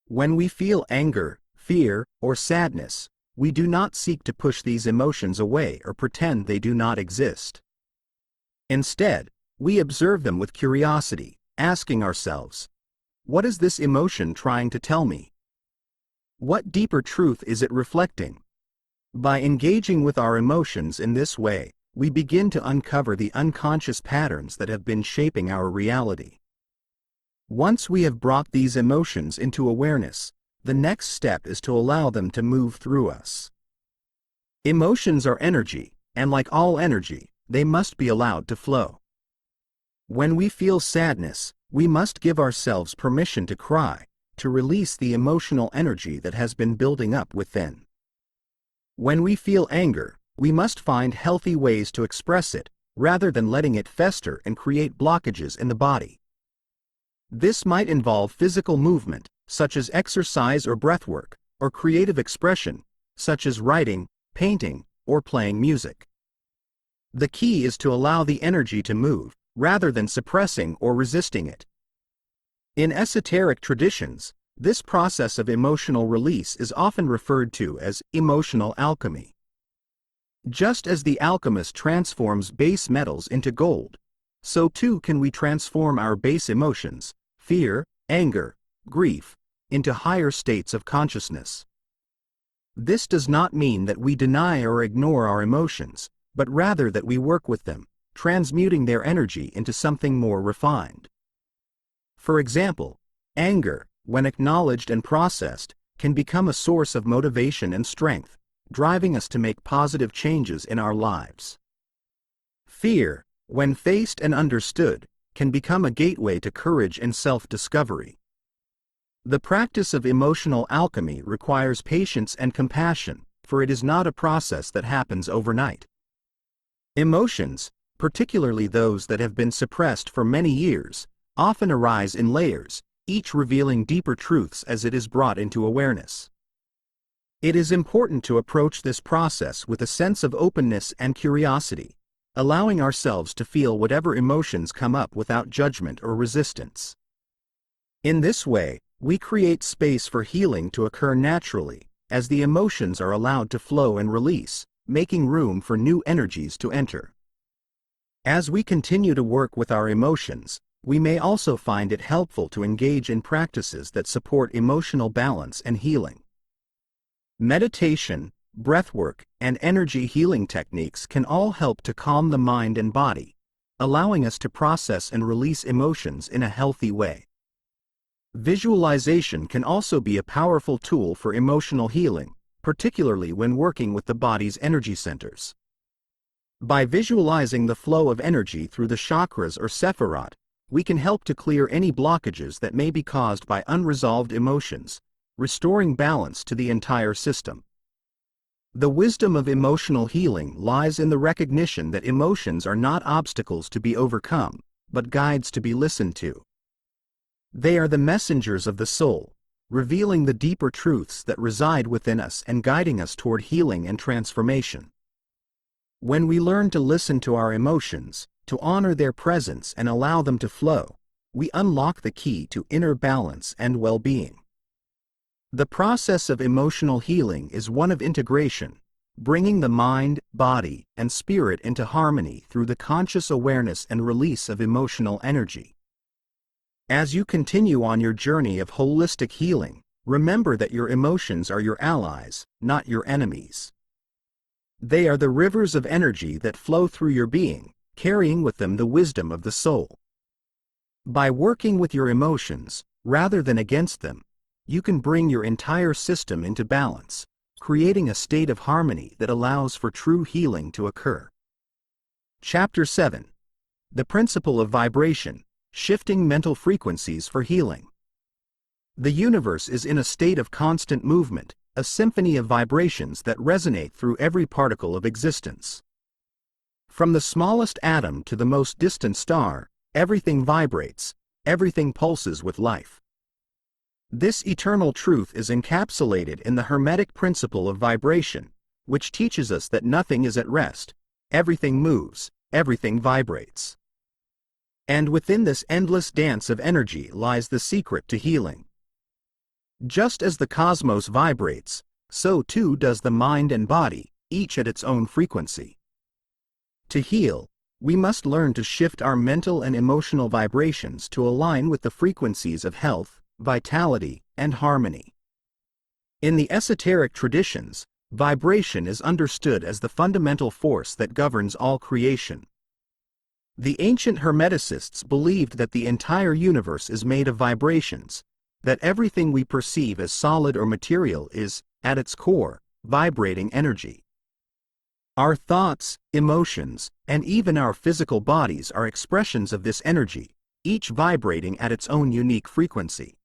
When we feel anger, fear, or sadness, we do not seek to push these emotions away or pretend they do not exist. Instead, we observe them with curiosity, asking ourselves, what is this emotion trying to tell me? What deeper truth is it reflecting? By engaging with our emotions in this way, we begin to uncover the unconscious patterns that have been shaping our reality. Once we have brought these emotions into awareness, the next step is to allow them to move through us. Emotions are energy, and like all energy, they must be allowed to flow. When we feel sadness, we must give ourselves permission to cry, to release the emotional energy that has been building up within. When we feel anger, we must find healthy ways to express it, rather than letting it fester and create blockages in the body. This might involve physical movement, such as exercise or breathwork, or creative expression, such as writing, painting, or playing music. The key is to allow the energy to move, rather than suppressing or resisting it. In esoteric traditions, this process of emotional release is often referred to as emotional alchemy. Just as the alchemist transforms base metals into gold, so too can we transform our base emotions, fear, anger, grief, into higher states of consciousness. This does not mean that we deny or ignore our emotions, but rather that we work with them, transmuting their energy into something more refined. For example, anger, when acknowledged and processed, can become a source of motivation and strength, driving us to make positive changes in our lives. Fear, when faced and understood, can become a gateway to courage and self-discovery. The practice of emotional alchemy requires patience and compassion, for it is not a process that happens overnight. Emotions, particularly those that have been suppressed for many years, often arise in layers, each revealing deeper truths as it is brought into awareness. It is important to approach this process with a sense of openness and curiosity, allowing ourselves to feel whatever emotions come up without judgment or resistance. In this way, we create space for healing to occur naturally, as the emotions are allowed to flow and release, making room for new energies to enter. As we continue to work with our emotions, we may also find it helpful to engage in practices that support emotional balance and healing. Meditation, breathwork, and energy healing techniques can all help to calm the mind and body, allowing us to process and release emotions in a healthy way. Visualization can also be a powerful tool for emotional healing, particularly when working with the body's energy centers. By visualizing the flow of energy through the chakras or sephirot, we can help to clear any blockages that may be caused by unresolved emotions, restoring balance to the entire system. The wisdom of emotional healing lies in the recognition that emotions are not obstacles to be overcome, but guides to be listened to. They are the messengers of the soul, revealing the deeper truths that reside within us and guiding us toward healing and transformation. When we learn to listen to our emotions, to honor their presence and allow them to flow, we unlock the key to inner balance and well-being. The process of emotional healing is one of integration, bringing the mind, body, and spirit into harmony through the conscious awareness and release of emotional energy. As you continue on your journey of holistic healing, remember that your emotions are your allies, not your enemies. They are the rivers of energy that flow through your being, carrying with them the wisdom of the soul. By working with your emotions, rather than against them, you can bring your entire system into balance, creating a state of harmony that allows for true healing to occur. Chapter 7. The Principle of Vibration, Shifting Mental Frequencies for Healing. The universe is in a state of constant movement, a symphony of vibrations that resonate through every particle of existence. From the smallest atom to the most distant star, everything vibrates, everything pulses with life. This eternal truth is encapsulated in the Hermetic principle of vibration, which teaches us that nothing is at rest, everything moves, everything vibrates. And within this endless dance of energy lies the secret to healing. Just as the cosmos vibrates, so too does the mind and body, each at its own frequency. To heal, we must learn to shift our mental and emotional vibrations to align with the frequencies of health, vitality, and harmony. In the esoteric traditions, vibration is understood as the fundamental force that governs all creation. The ancient Hermeticists believed that the entire universe is made of vibrations, that everything we perceive as solid or material is, at its core, vibrating energy. Our thoughts, emotions, and even our physical bodies are expressions of this energy, each vibrating at its own unique frequency.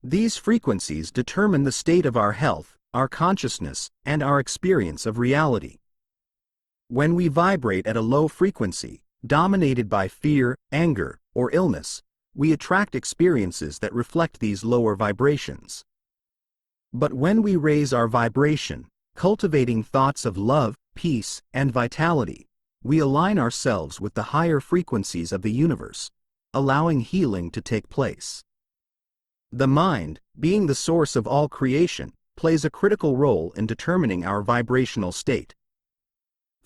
These frequencies determine the state of our health, our consciousness, and our experience of reality. When we vibrate at a low frequency, dominated by fear, anger, or illness, we attract experiences that reflect these lower vibrations. But when we raise our vibration, cultivating thoughts of love, peace, and vitality, we align ourselves with the higher frequencies of the universe, allowing healing to take place. The mind, being the source of all creation, plays a critical role in determining our vibrational state.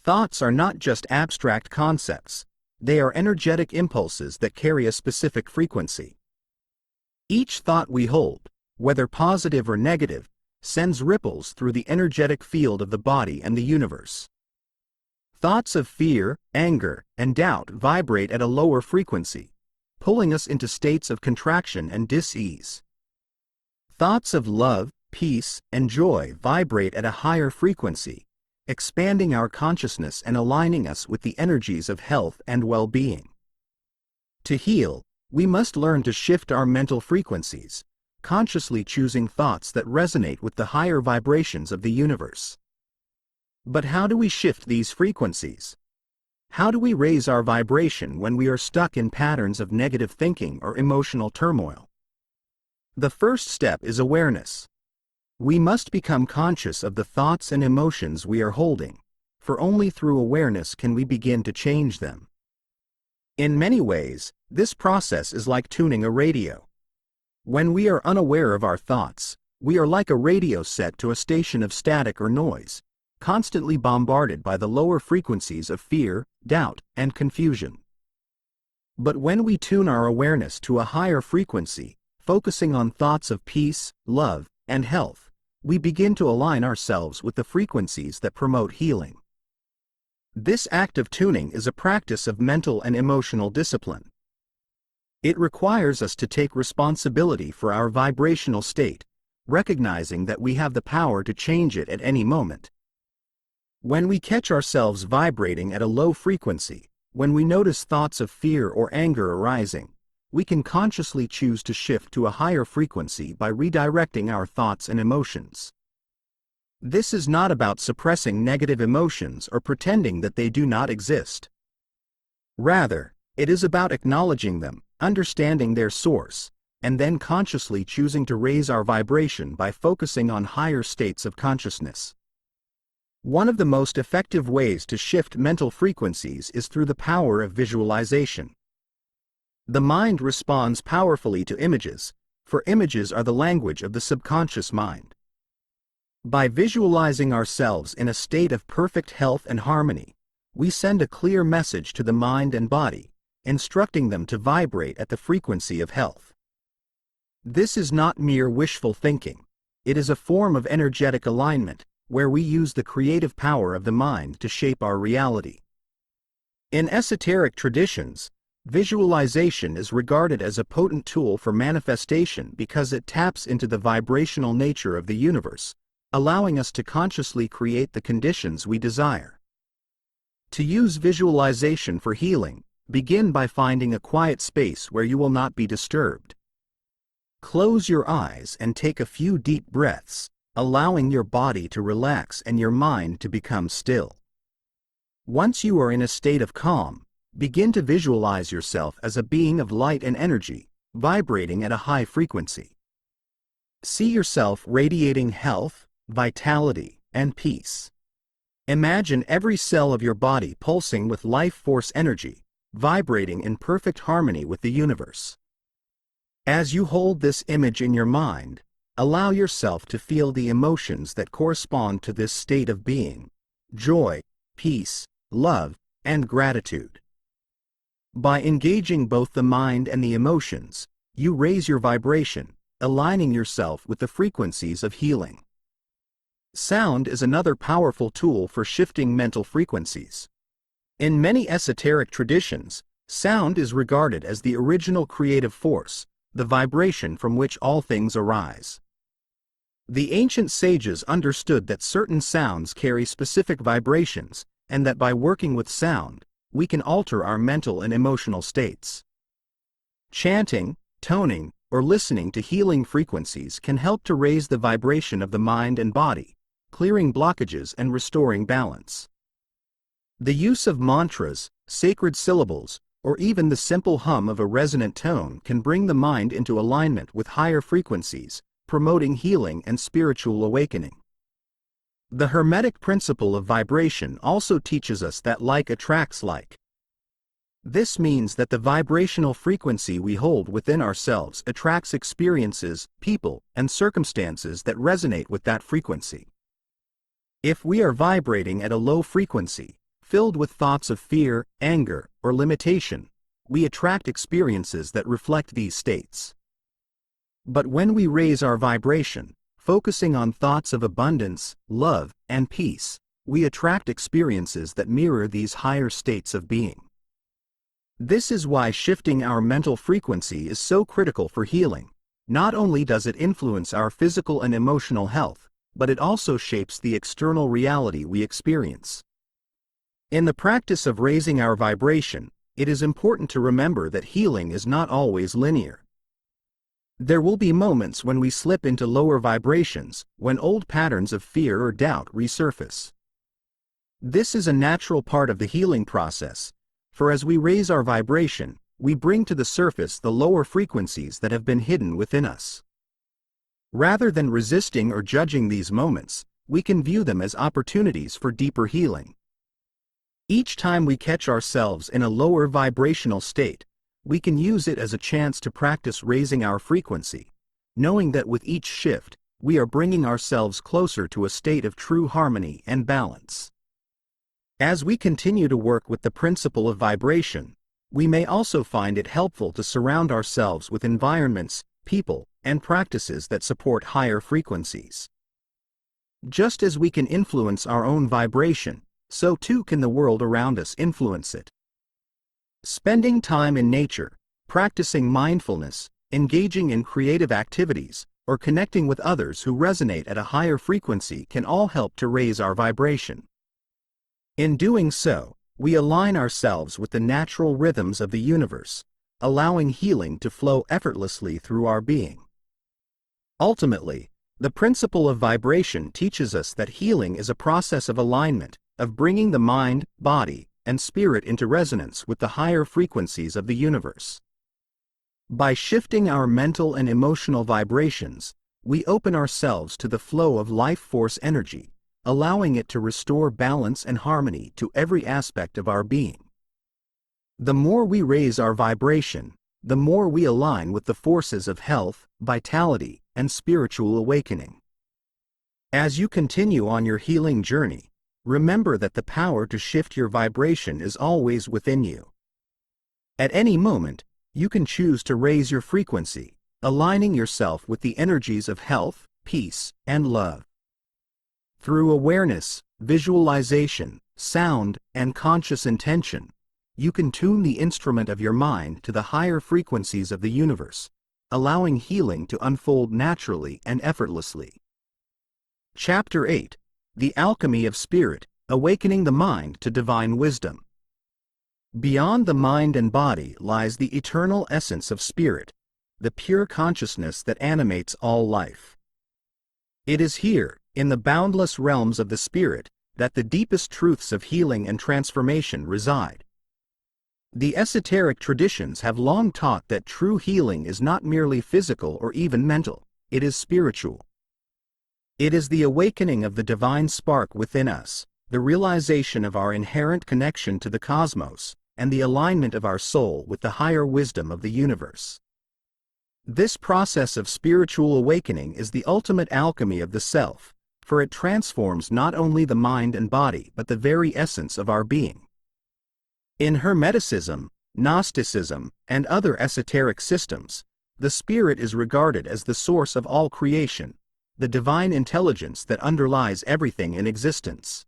Thoughts are not just abstract concepts, they are energetic impulses that carry a specific frequency. Each thought we hold, whether positive or negative, sends ripples through the energetic field of the body and the universe. Thoughts of fear, anger, and doubt vibrate at a lower frequency, pulling us into states of contraction and dis-ease. Thoughts of love, peace, and joy vibrate at a higher frequency, expanding our consciousness and aligning us with the energies of health and well-being. To heal, we must learn to shift our mental frequencies, consciously choosing thoughts that resonate with the higher vibrations of the universe. But how do we shift these frequencies? How do we raise our vibration when we are stuck in patterns of negative thinking or emotional turmoil? The first step is awareness. We must become conscious of the thoughts and emotions we are holding, for only through awareness can we begin to change them. In many ways, this process is like tuning a radio. When we are unaware of our thoughts, we are like a radio set to a station of static or noise, constantly bombarded by the lower frequencies of fear, doubt, and confusion. But when we tune our awareness to a higher frequency, focusing on thoughts of peace, love, and health, we begin to align ourselves with the frequencies that promote healing. This act of tuning is a practice of mental and emotional discipline. It requires us to take responsibility for our vibrational state, recognizing that we have the power to change it at any moment. When we catch ourselves vibrating at a low frequency, when we notice thoughts of fear or anger arising, we can consciously choose to shift to a higher frequency by redirecting our thoughts and emotions. This is not about suppressing negative emotions or pretending that they do not exist. Rather, it is about acknowledging them, understanding their source, and then consciously choosing to raise our vibration by focusing on higher states of consciousness. One of the most effective ways to shift mental frequencies is through the power of visualization. The mind responds powerfully to images, for images are the language of the subconscious mind. By visualizing ourselves in a state of perfect health and harmony, we send a clear message to the mind and body, instructing them to vibrate at the frequency of health. This is not mere wishful thinking. It is a form of energetic alignment, where we use the creative power of the mind to shape our reality. In esoteric traditions, visualization is regarded as a potent tool for manifestation because it taps into the vibrational nature of the universe, allowing us to consciously create the conditions we desire. To use visualization for healing, begin by finding a quiet space where you will not be disturbed. Close your eyes and take a few deep breaths, allowing your body to relax and your mind to become still. Once you are in a state of calm, begin to visualize yourself as a being of light and energy, vibrating at a high frequency. See yourself radiating health, vitality, and peace. Imagine every cell of your body pulsing with life force energy, vibrating in perfect harmony with the universe. As you hold this image in your mind, allow yourself to feel the emotions that correspond to this state of being: joy, peace, love, and gratitude. By engaging both the mind and the emotions, you raise your vibration, aligning yourself with the frequencies of healing. Sound is another powerful tool for shifting mental frequencies. In many esoteric traditions, sound is regarded as the original creative force, the vibration from which all things arise. The ancient sages understood that certain sounds carry specific vibrations, and that by working with sound, we can alter our mental and emotional states. Chanting, toning, or listening to healing frequencies can help to raise the vibration of the mind and body, clearing blockages and restoring balance. The use of mantras, sacred syllables, or even the simple hum of a resonant tone can bring the mind into alignment with higher frequencies, promoting healing and spiritual awakening. The Hermetic principle of vibration also teaches us that like attracts like. This means that the vibrational frequency we hold within ourselves attracts experiences, people, and circumstances that resonate with that frequency. If we are vibrating at a low frequency, filled with thoughts of fear, anger, or limitation, we attract experiences that reflect these states. But when we raise our vibration, focusing on thoughts of abundance, love, and peace, we attract experiences that mirror these higher states of being. This is why shifting our mental frequency is so critical for healing. Not only does it influence our physical and emotional health, but it also shapes the external reality we experience. In the practice of raising our vibration, it is important to remember that healing is not always linear. There will be moments when we slip into lower vibrations, when old patterns of fear or doubt resurface. This is a natural part of the healing process, for as we raise our vibration, we bring to the surface the lower frequencies that have been hidden within us. Rather than resisting or judging these moments, we can view them as opportunities for deeper healing. Each time we catch ourselves in a lower vibrational state, we can use it as a chance to practice raising our frequency, knowing that with each shift, we are bringing ourselves closer to a state of true harmony and balance. As we continue to work with the principle of vibration, we may also find it helpful to surround ourselves with environments, people, and practices that support higher frequencies. Just as we can influence our own vibration, so too can the world around us influence it. Spending time in nature, Practicing mindfulness, engaging in creative activities, or connecting with others who resonate at a higher frequency can all help to raise our vibration. In doing so, we align ourselves with the natural rhythms of the universe, allowing healing to flow effortlessly through our being. Ultimately, the principle of vibration teaches us that healing is a process of alignment, of bringing the mind, body, and spirit into resonance with the higher frequencies of the universe. By shifting our mental and emotional vibrations, we open ourselves to the flow of life force energy, allowing it to restore balance and harmony to every aspect of our being. The more we raise our vibration, the more we align with the forces of health, vitality, and spiritual awakening. As you continue on your healing journey, remember that the power to shift your vibration is always within you. At any moment, you can choose to raise your frequency, aligning yourself with the energies of health, peace, and love. Through awareness, visualization, sound, and conscious intention, you can tune the instrument of your mind to the higher frequencies of the universe, allowing healing to unfold naturally and effortlessly. Chapter 8: The Alchemy of Spirit, Awakening the Mind to Divine Wisdom. Beyond the mind and body lies the eternal essence of spirit, the pure consciousness that animates all life. It is here, in the boundless realms of the spirit, that the deepest truths of healing and transformation reside. The esoteric traditions have long taught that true healing is not merely physical or even mental, it is spiritual. It is the awakening of the divine spark within us, the realization of our inherent connection to the cosmos, and the alignment of our soul with the higher wisdom of the universe. This process of spiritual awakening is the ultimate alchemy of the self, for it transforms not only the mind and body but the very essence of our being. In Hermeticism, Gnosticism, and other esoteric systems, the spirit is regarded as the source of all creation, the divine intelligence that underlies everything in existence.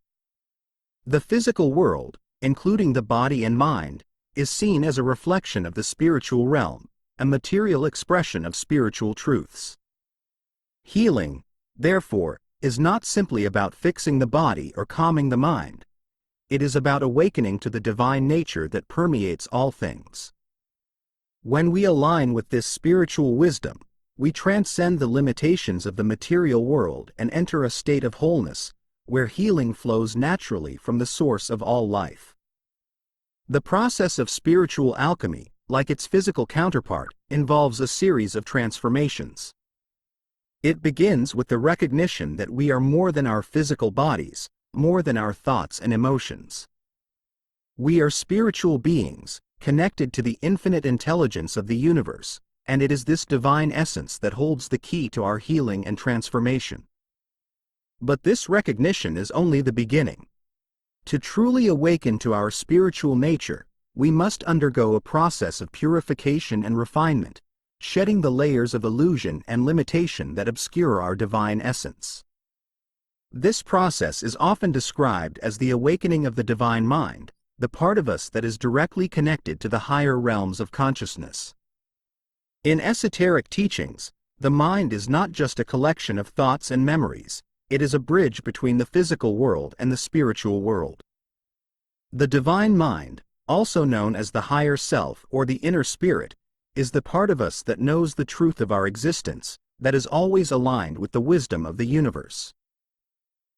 The physical world, including the body and mind, is seen as a reflection of the spiritual realm, a material expression of spiritual truths. Healing, therefore, is not simply about fixing the body or calming the mind. It is about awakening to the divine nature that permeates all things. When we align with this spiritual wisdom, we transcend the limitations of the material world and enter a state of wholeness, where healing flows naturally from the source of all life. The process of spiritual alchemy, like its physical counterpart, involves a series of transformations. It begins with the recognition that we are more than our physical bodies, more than our thoughts and emotions. We are spiritual beings, connected to the infinite intelligence of the universe, and it is this divine essence that holds the key to our healing and transformation. But this recognition is only the beginning. To truly awaken to our spiritual nature, we must undergo a process of purification and refinement, shedding the layers of illusion and limitation that obscure our divine essence. This process is often described as the awakening of the divine mind, the part of us that is directly connected to the higher realms of consciousness. In esoteric teachings, the mind is not just a collection of thoughts and memories, it is a bridge between the physical world and the spiritual world. The divine mind, also known as the higher self or the inner spirit, is the part of us that knows the truth of our existence, that is always aligned with the wisdom of the universe.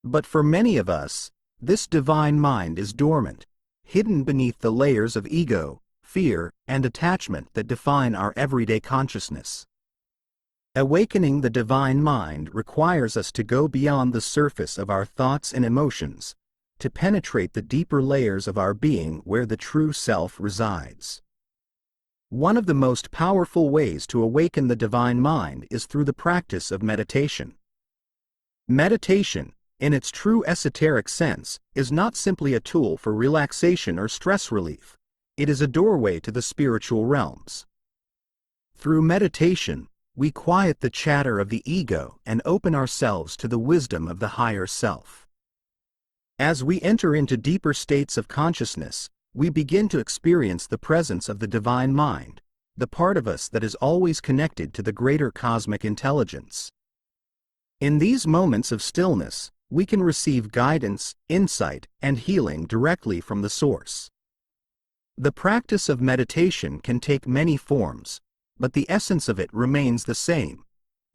But for many of us, this divine mind is dormant, hidden beneath the layers of ego, fear, and attachment that define our everyday consciousness. Awakening the divine mind requires us to go beyond the surface of our thoughts and emotions, to penetrate the deeper layers of our being where the true self resides. One of the most powerful ways to awaken the divine mind is through the practice of meditation. Meditation, in its true esoteric sense, is not simply a tool for relaxation or stress relief. It is a doorway to the spiritual realms. Through meditation, we quiet the chatter of the ego and open ourselves to the wisdom of the higher self. As we enter into deeper states of consciousness, we begin to experience the presence of the divine mind, the part of us that is always connected to the greater cosmic intelligence. In these moments of stillness, we can receive guidance, insight, and healing directly from the source. The practice of meditation can take many forms, but the essence of it remains the same.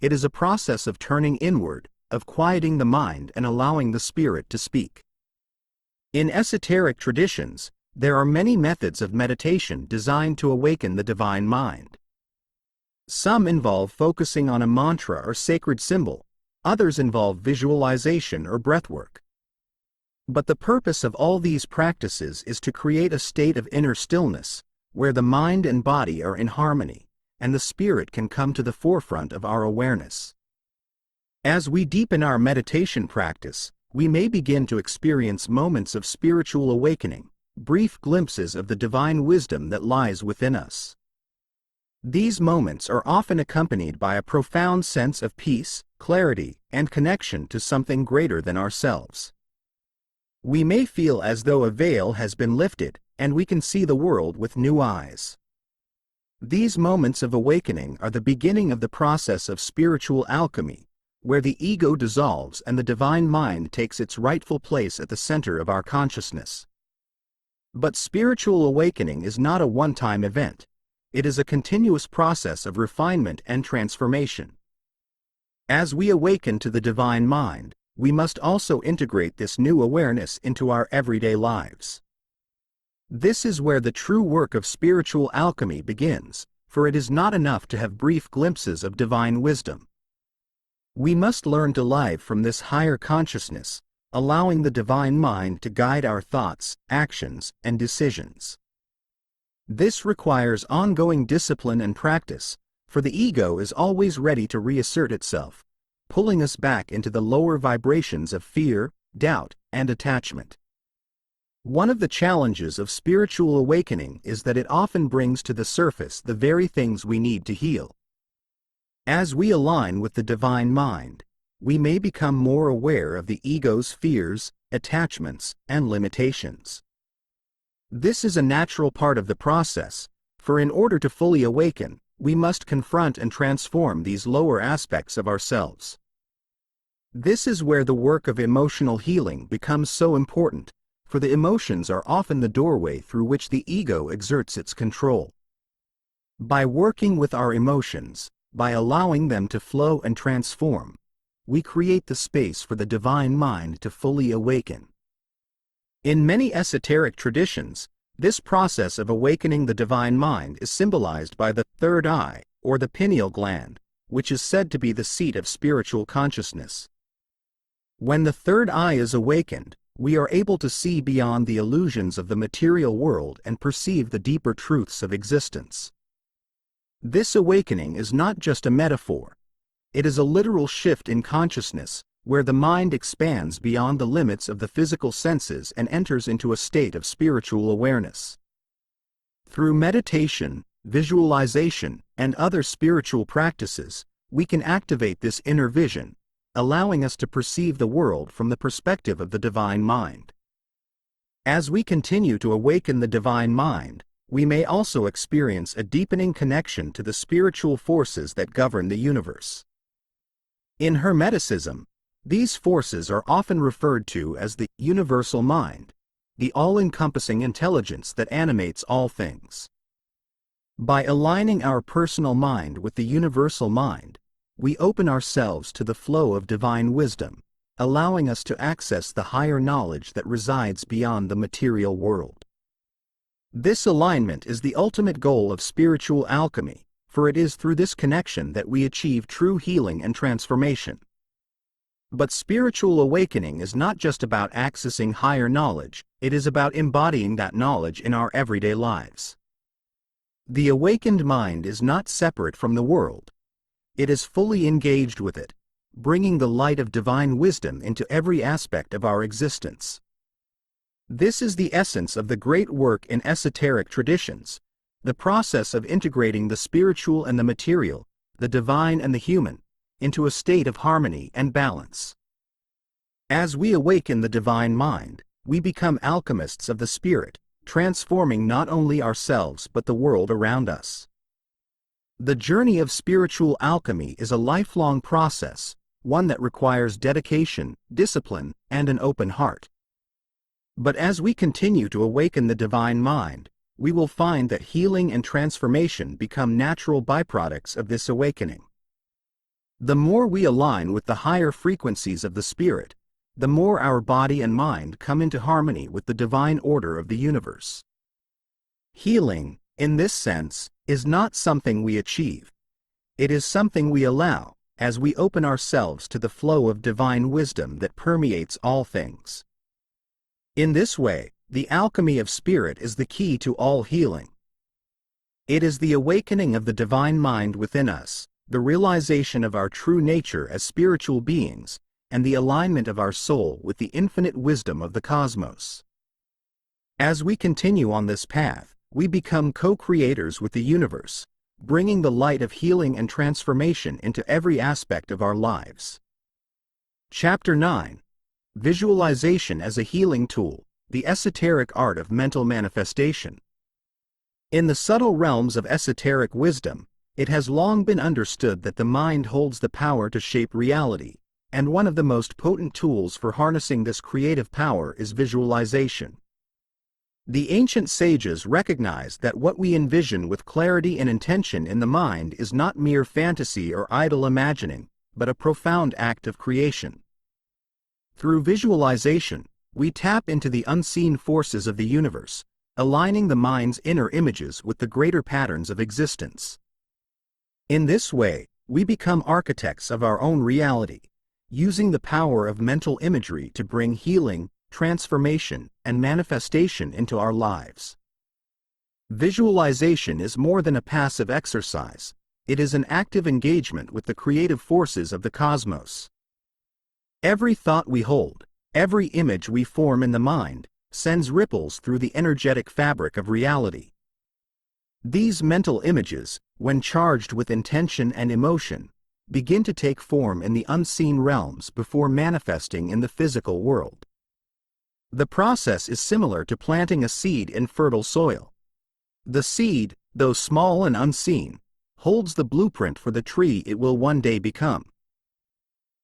It is a process of turning inward, of quieting the mind and allowing the spirit to speak. In esoteric traditions, there are many methods of meditation designed to awaken the divine mind. Some involve focusing on a mantra or sacred symbol, others involve visualization or breathwork. But the purpose of all these practices is to create a state of inner stillness, where the mind and body are in harmony, and the spirit can come to the forefront of our awareness. As we deepen our meditation practice, we may begin to experience moments of spiritual awakening, brief glimpses of the divine wisdom that lies within us. These moments are often accompanied by a profound sense of peace, clarity, and connection to something greater than ourselves. We may feel as though a veil has been lifted, and we can see the world with new eyes. These moments of awakening are the beginning of the process of spiritual alchemy, where the ego dissolves and the divine mind takes its rightful place at the center of our consciousness. But spiritual awakening is not a one-time event. It is a continuous process of refinement and transformation. As we awaken to the divine mind, we must also integrate this new awareness into our everyday lives. This is where the true work of spiritual alchemy begins, for it is not enough to have brief glimpses of divine wisdom. We must learn to live from this higher consciousness, allowing the divine mind to guide our thoughts, actions, and decisions. This requires ongoing discipline and practice, for the ego is always ready to reassert itself, pulling us back into the lower vibrations of fear, doubt, and attachment. One of the challenges of spiritual awakening is that it often brings to the surface the very things we need to heal. As we align with the divine mind, we may become more aware of the ego's fears, attachments, and limitations. This is a natural part of the process, for in order to fully awaken, we must confront and transform these lower aspects of ourselves. This is where the work of emotional healing becomes so important, for the emotions are often the doorway through which the ego exerts its control. By working with our emotions, by allowing them to flow and transform, we create the space for the divine mind to fully awaken. In many esoteric traditions, this process of awakening the divine mind is symbolized by the third eye, or the pineal gland, which is said to be the seat of spiritual consciousness. When the third eye is awakened, we are able to see beyond the illusions of the material world and perceive the deeper truths of existence. This awakening is not just a metaphor. It is a literal shift in consciousness, where the mind expands beyond the limits of the physical senses and enters into a state of spiritual awareness. Through meditation, visualization, and other spiritual practices, we can activate this inner vision, allowing us to perceive the world from the perspective of the divine mind. As we continue to awaken the divine mind, we may also experience a deepening connection to the spiritual forces that govern the universe. In Hermeticism, these forces are often referred to as the universal mind, the all-encompassing intelligence that animates all things. By aligning our personal mind with the universal mind, we open ourselves to the flow of divine wisdom, allowing us to access the higher knowledge that resides beyond the material world. This alignment is the ultimate goal of spiritual alchemy, for it is through this connection that we achieve true healing and transformation. But spiritual awakening is not just about accessing higher knowledge, it is about embodying that knowledge in our everyday lives. The awakened mind is not separate from the world. It is fully engaged with it, bringing the light of divine wisdom into every aspect of our existence. This is the essence of the great work in esoteric traditions, the process of integrating the spiritual and the material, the divine and the human, into a state of harmony and balance. As we awaken the divine mind, we become alchemists of the spirit, transforming not only ourselves but the world around us. The journey of spiritual alchemy is a lifelong process, one that requires dedication, discipline, and an open heart. But as we continue to awaken the divine mind, we will find that healing and transformation become natural byproducts of this awakening. The more we align with the higher frequencies of the spirit, the more our body and mind come into harmony with the divine order of the universe. Healing, in this sense, is not something we achieve. It is something we allow, as we open ourselves to the flow of divine wisdom that permeates all things. In this way, the alchemy of spirit is the key to all healing. It is the awakening of the divine mind within us, the realization of our true nature as spiritual beings, and the alignment of our soul with the infinite wisdom of the cosmos. As we continue on this path, we become co-creators with the universe, bringing the light of healing and transformation into every aspect of our lives. Chapter 9. Visualization as a Healing Tool, the Esoteric Art of Mental Manifestation. In the subtle realms of esoteric wisdom, it has long been understood that the mind holds the power to shape reality, and one of the most potent tools for harnessing this creative power is visualization. The ancient sages recognized that what we envision with clarity and intention in the mind is not mere fantasy or idle imagining, but a profound act of creation. Through visualization, we tap into the unseen forces of the universe, aligning the mind's inner images with the greater patterns of existence. In this way, we become architects of our own reality, using the power of mental imagery to bring healing, transformation, and manifestation into our lives. Visualization is more than a passive exercise. It is an active engagement with the creative forces of the cosmos. Every thought we hold, every image we form in the mind, sends ripples through the energetic fabric of reality. These mental images, when charged with intention and emotion, begin to take form in the unseen realms before manifesting in the physical world. The process is similar to planting a seed in fertile soil. The seed, though small and unseen, holds the blueprint for the tree it will one day become.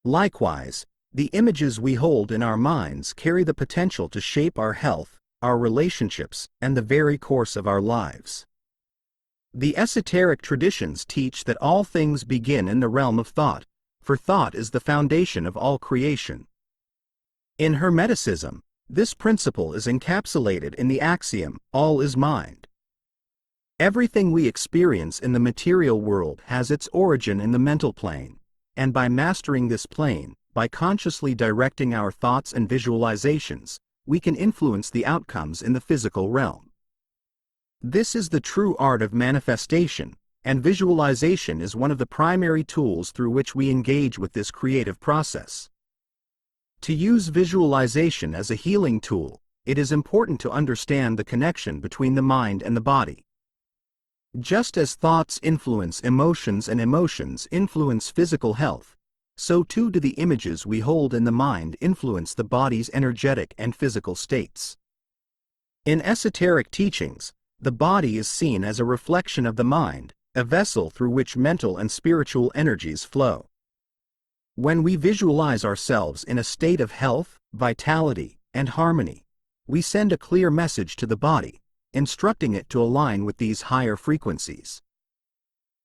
Likewise, the images we hold in our minds carry the potential to shape our health, our relationships, and the very course of our lives. The esoteric traditions teach that all things begin in the realm of thought, for thought is the foundation of all creation. In Hermeticism, this principle is encapsulated in the axiom, all is mind. Everything we experience in the material world has its origin in the mental plane, and by mastering this plane, by consciously directing our thoughts and visualizations, we can influence the outcomes in the physical realm. This is the true art of manifestation, and visualization is one of the primary tools through which we engage with this creative process. To use visualization as a healing tool, it is important to understand the connection between the mind and the body. Just as thoughts influence emotions and emotions influence physical health, so too do the images we hold in the mind influence the body's energetic and physical states. In esoteric teachings, the body is seen as a reflection of the mind, a vessel through which mental and spiritual energies flow. When we visualize ourselves in a state of health, vitality, and harmony, we send a clear message to the body, instructing it to align with these higher frequencies.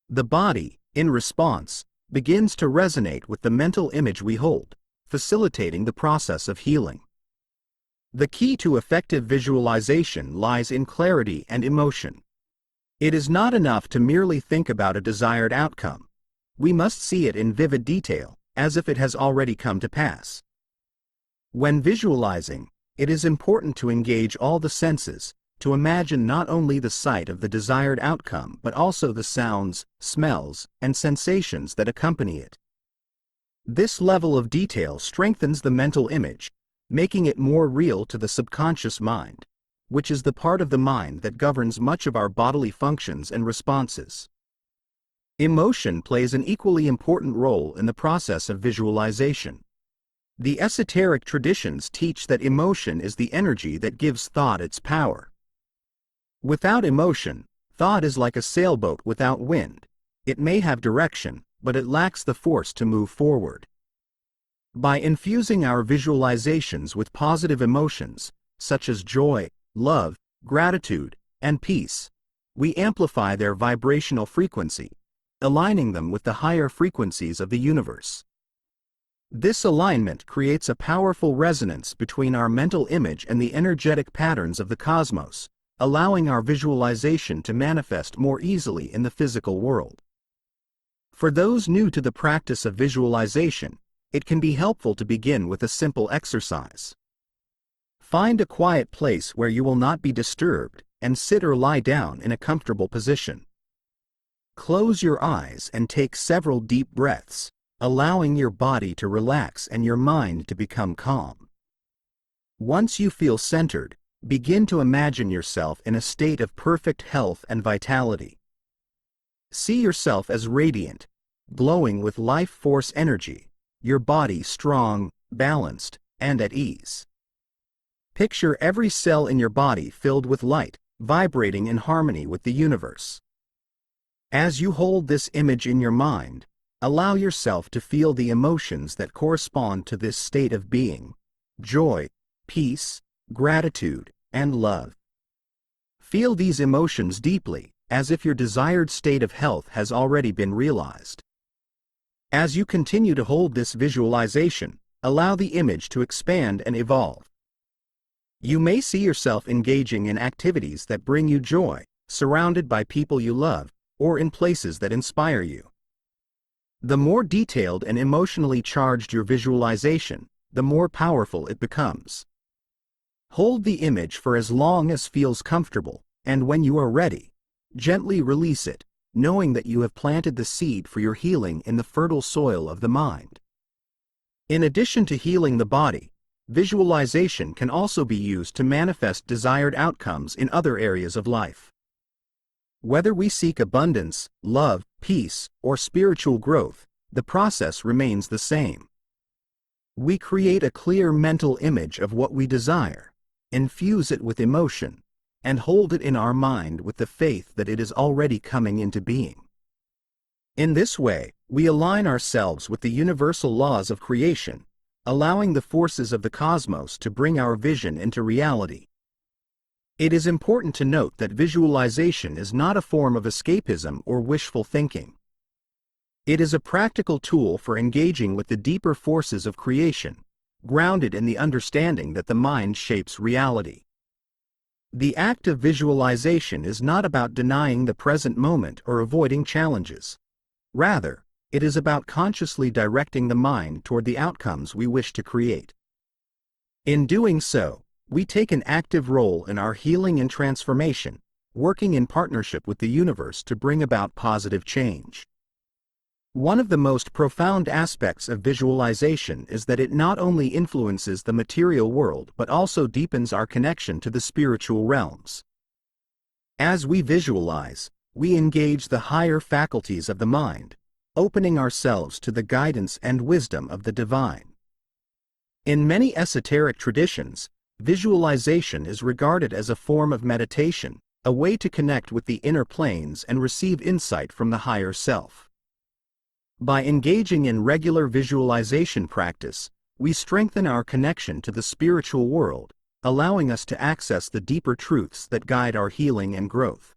The body, in response, begins to resonate with the mental image we hold, facilitating the process of healing. The key to effective visualization lies in clarity and emotion. It is not enough to merely think about a desired outcome. We must see it in vivid detail, as if it has already come to pass. When visualizing, it is important to engage all the senses, to imagine not only the sight of the desired outcome but also the sounds, smells, and sensations that accompany it. This level of detail strengthens the mental image, making it more real to the subconscious mind, which is the part of the mind that governs much of our bodily functions and responses. Emotion plays an equally important role in the process of visualization. The esoteric traditions teach that emotion is the energy that gives thought its power. Without emotion, thought is like a sailboat without wind. It may have direction, but it lacks the force to move forward. By infusing our visualizations with positive emotions, such as joy, love, gratitude, and peace, we amplify their vibrational frequency, aligning them with the higher frequencies of the universe. This alignment creates a powerful resonance between our mental image and the energetic patterns of the cosmos, allowing our visualization to manifest more easily in the physical world. For those new to the practice of visualization, it can be helpful to begin with a simple exercise. Find a quiet place where you will not be disturbed, and sit or lie down in a comfortable position. Close your eyes and take several deep breaths, allowing your body to relax and your mind to become calm. Once you feel centered, begin to imagine yourself in a state of perfect health and vitality. See yourself as radiant, glowing with life force energy, your body strong, balanced, and at ease. Picture every cell in your body filled with light, vibrating in harmony with the universe. As you hold this image in your mind, allow yourself to feel the emotions that correspond to this state of being: joy, peace, gratitude, and love. Feel these emotions deeply, as if your desired state of health has already been realized. As you continue to hold this visualization, allow the image to expand and evolve. You may see yourself engaging in activities that bring you joy, surrounded by people you love, or in places that inspire you. The more detailed and emotionally charged your visualization, the more powerful it becomes. Hold the image for as long as feels comfortable, and when you are ready, gently release it, knowing that you have planted the seed for your healing in the fertile soil of the mind. In addition to healing the body, visualization can also be used to manifest desired outcomes in other areas of life. Whether we seek abundance, love, peace, or spiritual growth, the process remains the same. We create a clear mental image of what we desire, infuse it with emotion, and hold it in our mind with the faith that it is already coming into being. In this way, we align ourselves with the universal laws of creation, allowing the forces of the cosmos to bring our vision into reality. It is important to note that visualization is not a form of escapism or wishful thinking. It is a practical tool for engaging with the deeper forces of creation, grounded in the understanding that the mind shapes reality. The act of visualization is not about denying the present moment or avoiding challenges. Rather, it is about consciously directing the mind toward the outcomes we wish to create. In doing so, we take an active role in our healing and transformation, working in partnership with the universe to bring about positive change. One of the most profound aspects of visualization is that it not only influences the material world but also deepens our connection to the spiritual realms. As we visualize, we engage the higher faculties of the mind, opening ourselves to the guidance and wisdom of the divine. In many esoteric traditions, visualization is regarded as a form of meditation, a way to connect with the inner planes and receive insight from the higher self. By engaging in regular visualization practice, we strengthen our connection to the spiritual world, allowing us to access the deeper truths that guide our healing and growth.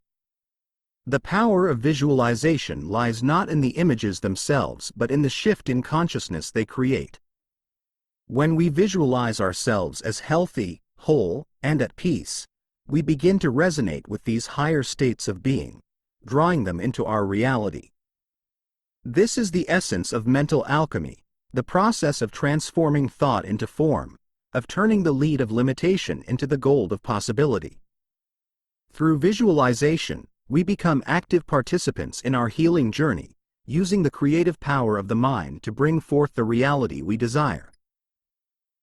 The power of visualization lies not in the images themselves but in the shift in consciousness they create. When we visualize ourselves as healthy, whole, and at peace, we begin to resonate with these higher states of being, drawing them into our reality. This is the essence of mental alchemy, the process of transforming thought into form, of turning the lead of limitation into the gold of possibility. Through visualization, we become active participants in our healing journey, using the creative power of the mind to bring forth the reality we desire.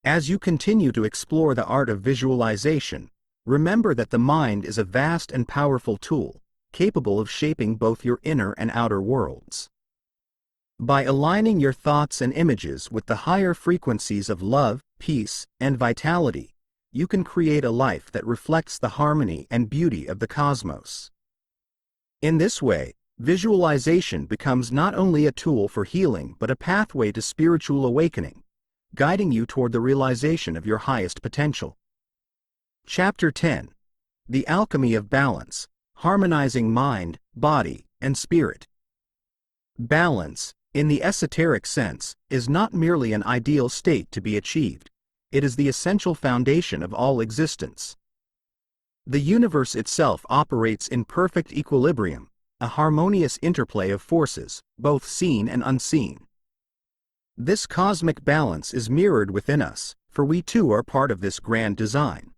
As you continue to explore the art of visualization, remember that the mind is a vast and powerful tool, capable of shaping both your inner and outer worlds. By aligning your thoughts and images with the higher frequencies of love, peace, and vitality, you can create a life that reflects the harmony and beauty of the cosmos. In this way, Visualization becomes not only a tool for healing but a pathway to spiritual awakening, guiding you toward the realization of your highest potential. Chapter 10. The Alchemy of Balance, Harmonizing Mind, Body, and Spirit. Balance, in the esoteric sense, is not merely an ideal state to be achieved. It is the essential foundation of all existence. The universe itself operates in perfect equilibrium, a harmonious interplay of forces, both seen and unseen. This cosmic balance is mirrored within us, for we too are part of this grand design.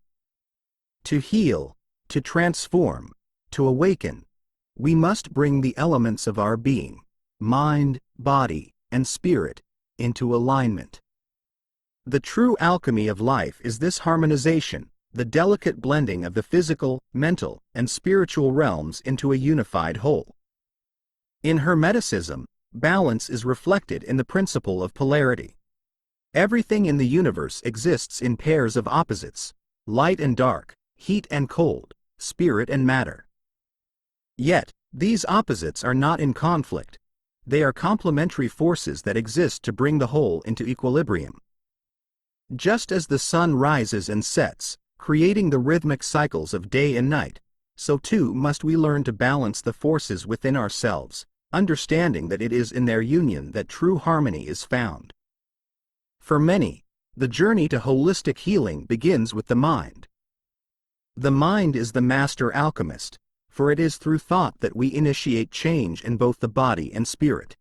To heal, to transform, to awaken, we must bring the elements of our being, mind, body, and spirit, into alignment. The true alchemy of life is this harmonization, the delicate blending of the physical, mental, and spiritual realms into a unified whole. In Hermeticism, balance is reflected in the principle of polarity. Everything in the universe exists in pairs of opposites, light and dark, heat and cold, spirit and matter. Yet, these opposites are not in conflict. They are complementary forces that exist to bring the whole into equilibrium. Just as the sun rises and sets, creating the rhythmic cycles of day and night, so too must we learn to balance the forces within ourselves, understanding that it is in their union that true harmony is found. For many, the journey to holistic healing begins with the mind. The mind is the master alchemist, for it is through thought that we initiate change in both the body and spirit.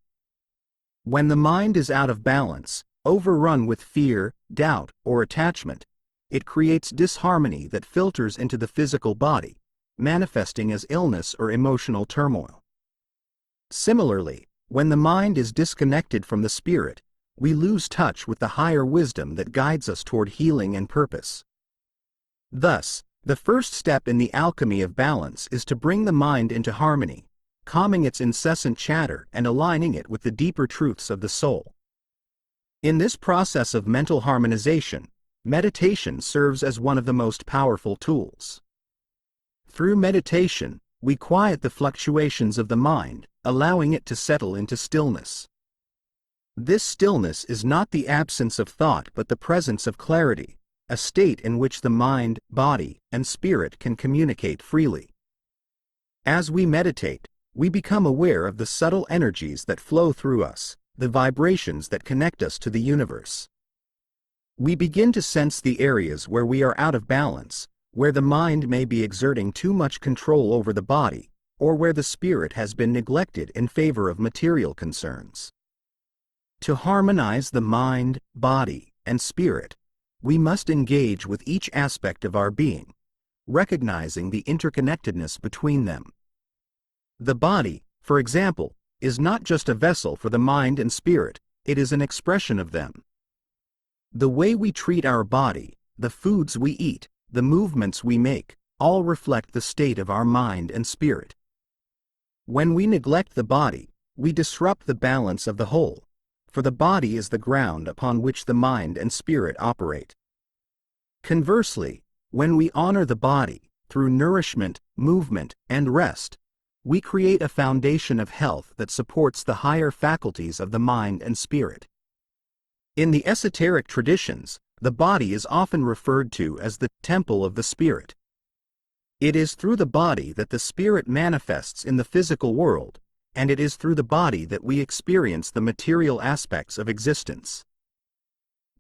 When the mind is out of balance, overrun with fear, doubt, or attachment, it creates disharmony that filters into the physical body, manifesting as illness or emotional turmoil. Similarly, when the mind is disconnected from the spirit, we lose touch with the higher wisdom that guides us toward healing and purpose. Thus, the first step in the alchemy of balance is to bring the mind into harmony, calming its incessant chatter and aligning it with the deeper truths of the soul. In this process of mental harmonization, meditation serves as one of the most powerful tools. Through meditation, we quiet the fluctuations of the mind, allowing it to settle into stillness. This stillness is not the absence of thought but the presence of clarity, a state in which the mind, body, and spirit can communicate freely. As we meditate, we become aware of the subtle energies that flow through us, the vibrations that connect us to the universe. We begin to sense the areas where we are out of balance, where the mind may be exerting too much control over the body, or where the spirit has been neglected in favor of material concerns. To harmonize the mind, body, and spirit, we must engage with each aspect of our being, recognizing the interconnectedness between them. The body, for example, is not just a vessel for the mind and spirit, it is an expression of them. The way we treat our body, the foods we eat, the movements we make, all reflect the state of our mind and spirit. When we neglect the body, we disrupt the balance of the whole, for the body is the ground upon which the mind and spirit operate. Conversely, when we honor the body, through nourishment, movement, and rest, we create a foundation of health that supports the higher faculties of the mind and spirit. In the esoteric traditions, the body is often referred to as the temple of the spirit. It is through the body that the spirit manifests in the physical world, and it is through the body that we experience the material aspects of existence.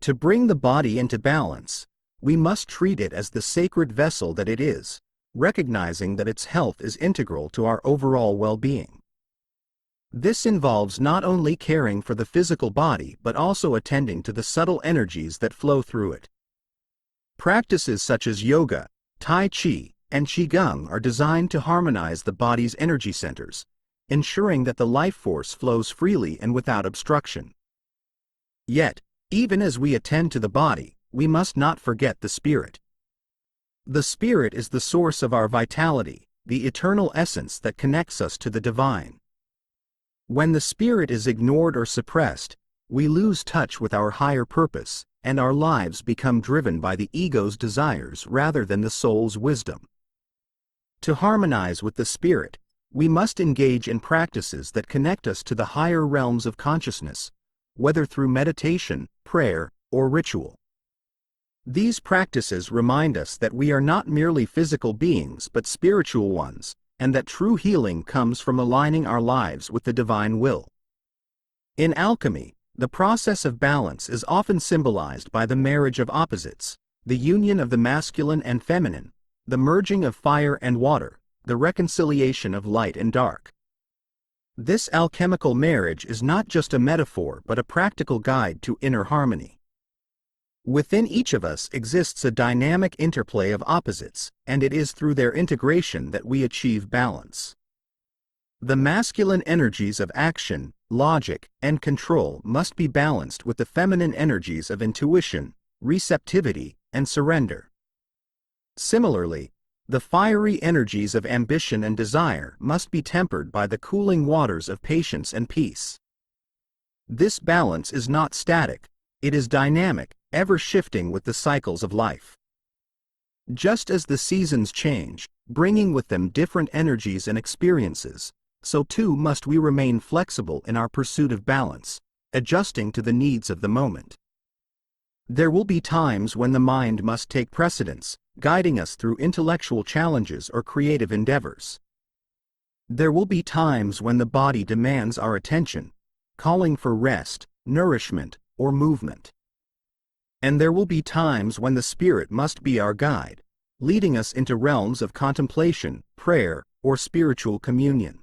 To bring the body into balance, we must treat it as the sacred vessel that it is, recognizing that its health is integral to our overall well-being. This involves not only caring for the physical body but also attending to the subtle energies that flow through it. Practices such as yoga, tai chi, and qigong are designed to harmonize the body's energy centers, ensuring that the life force flows freely and without obstruction. Yet, even as we attend to the body, we must not forget the spirit. The spirit is the source of our vitality, the eternal essence that connects us to the divine. When the spirit is ignored or suppressed, we lose touch with our higher purpose, and our lives become driven by the ego's desires rather than the soul's wisdom. To harmonize with the spirit, we must engage in practices that connect us to the higher realms of consciousness, whether through meditation, prayer, or ritual. These practices remind us that we are not merely physical beings but spiritual ones, and that true healing comes from aligning our lives with the divine will. In alchemy, the process of balance is often symbolized by the marriage of opposites, the union of the masculine and feminine, the merging of fire and water, the reconciliation of light and dark. This alchemical marriage is not just a metaphor but a practical guide to inner harmony. Within each of us exists a dynamic interplay of opposites, and it is through their integration that we achieve balance. The masculine energies of action, logic, and control must be balanced with the feminine energies of intuition, receptivity, and surrender. Similarly, the fiery energies of ambition and desire must be tempered by the cooling waters of patience and peace. This balance is not static, it is dynamic, ever shifting with the cycles of life. Just as the seasons change, bringing with them different energies and experiences, so too must we remain flexible in our pursuit of balance, adjusting to the needs of the moment. There will be times when the mind must take precedence, guiding us through intellectual challenges or creative endeavors. There will be times when the body demands our attention, calling for rest, nourishment, or movement. And there will be times when the spirit must be our guide, leading us into realms of contemplation, prayer, or spiritual communion.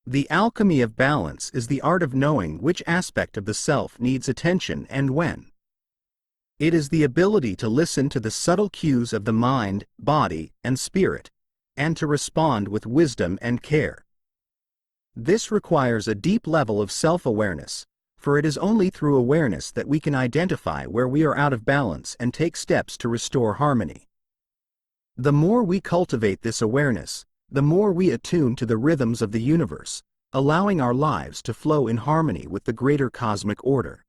The alchemy of balance is the art of knowing which aspect of the self needs attention and when. It is the ability to listen to the subtle cues of the mind, body, and spirit, and to respond with wisdom and care. This requires a deep level of self-awareness, for it is only through awareness that we can identify where we are out of balance and take steps to restore harmony. The more we cultivate this awareness, the more we attune to the rhythms of the universe, allowing our lives to flow in harmony with the greater cosmic order.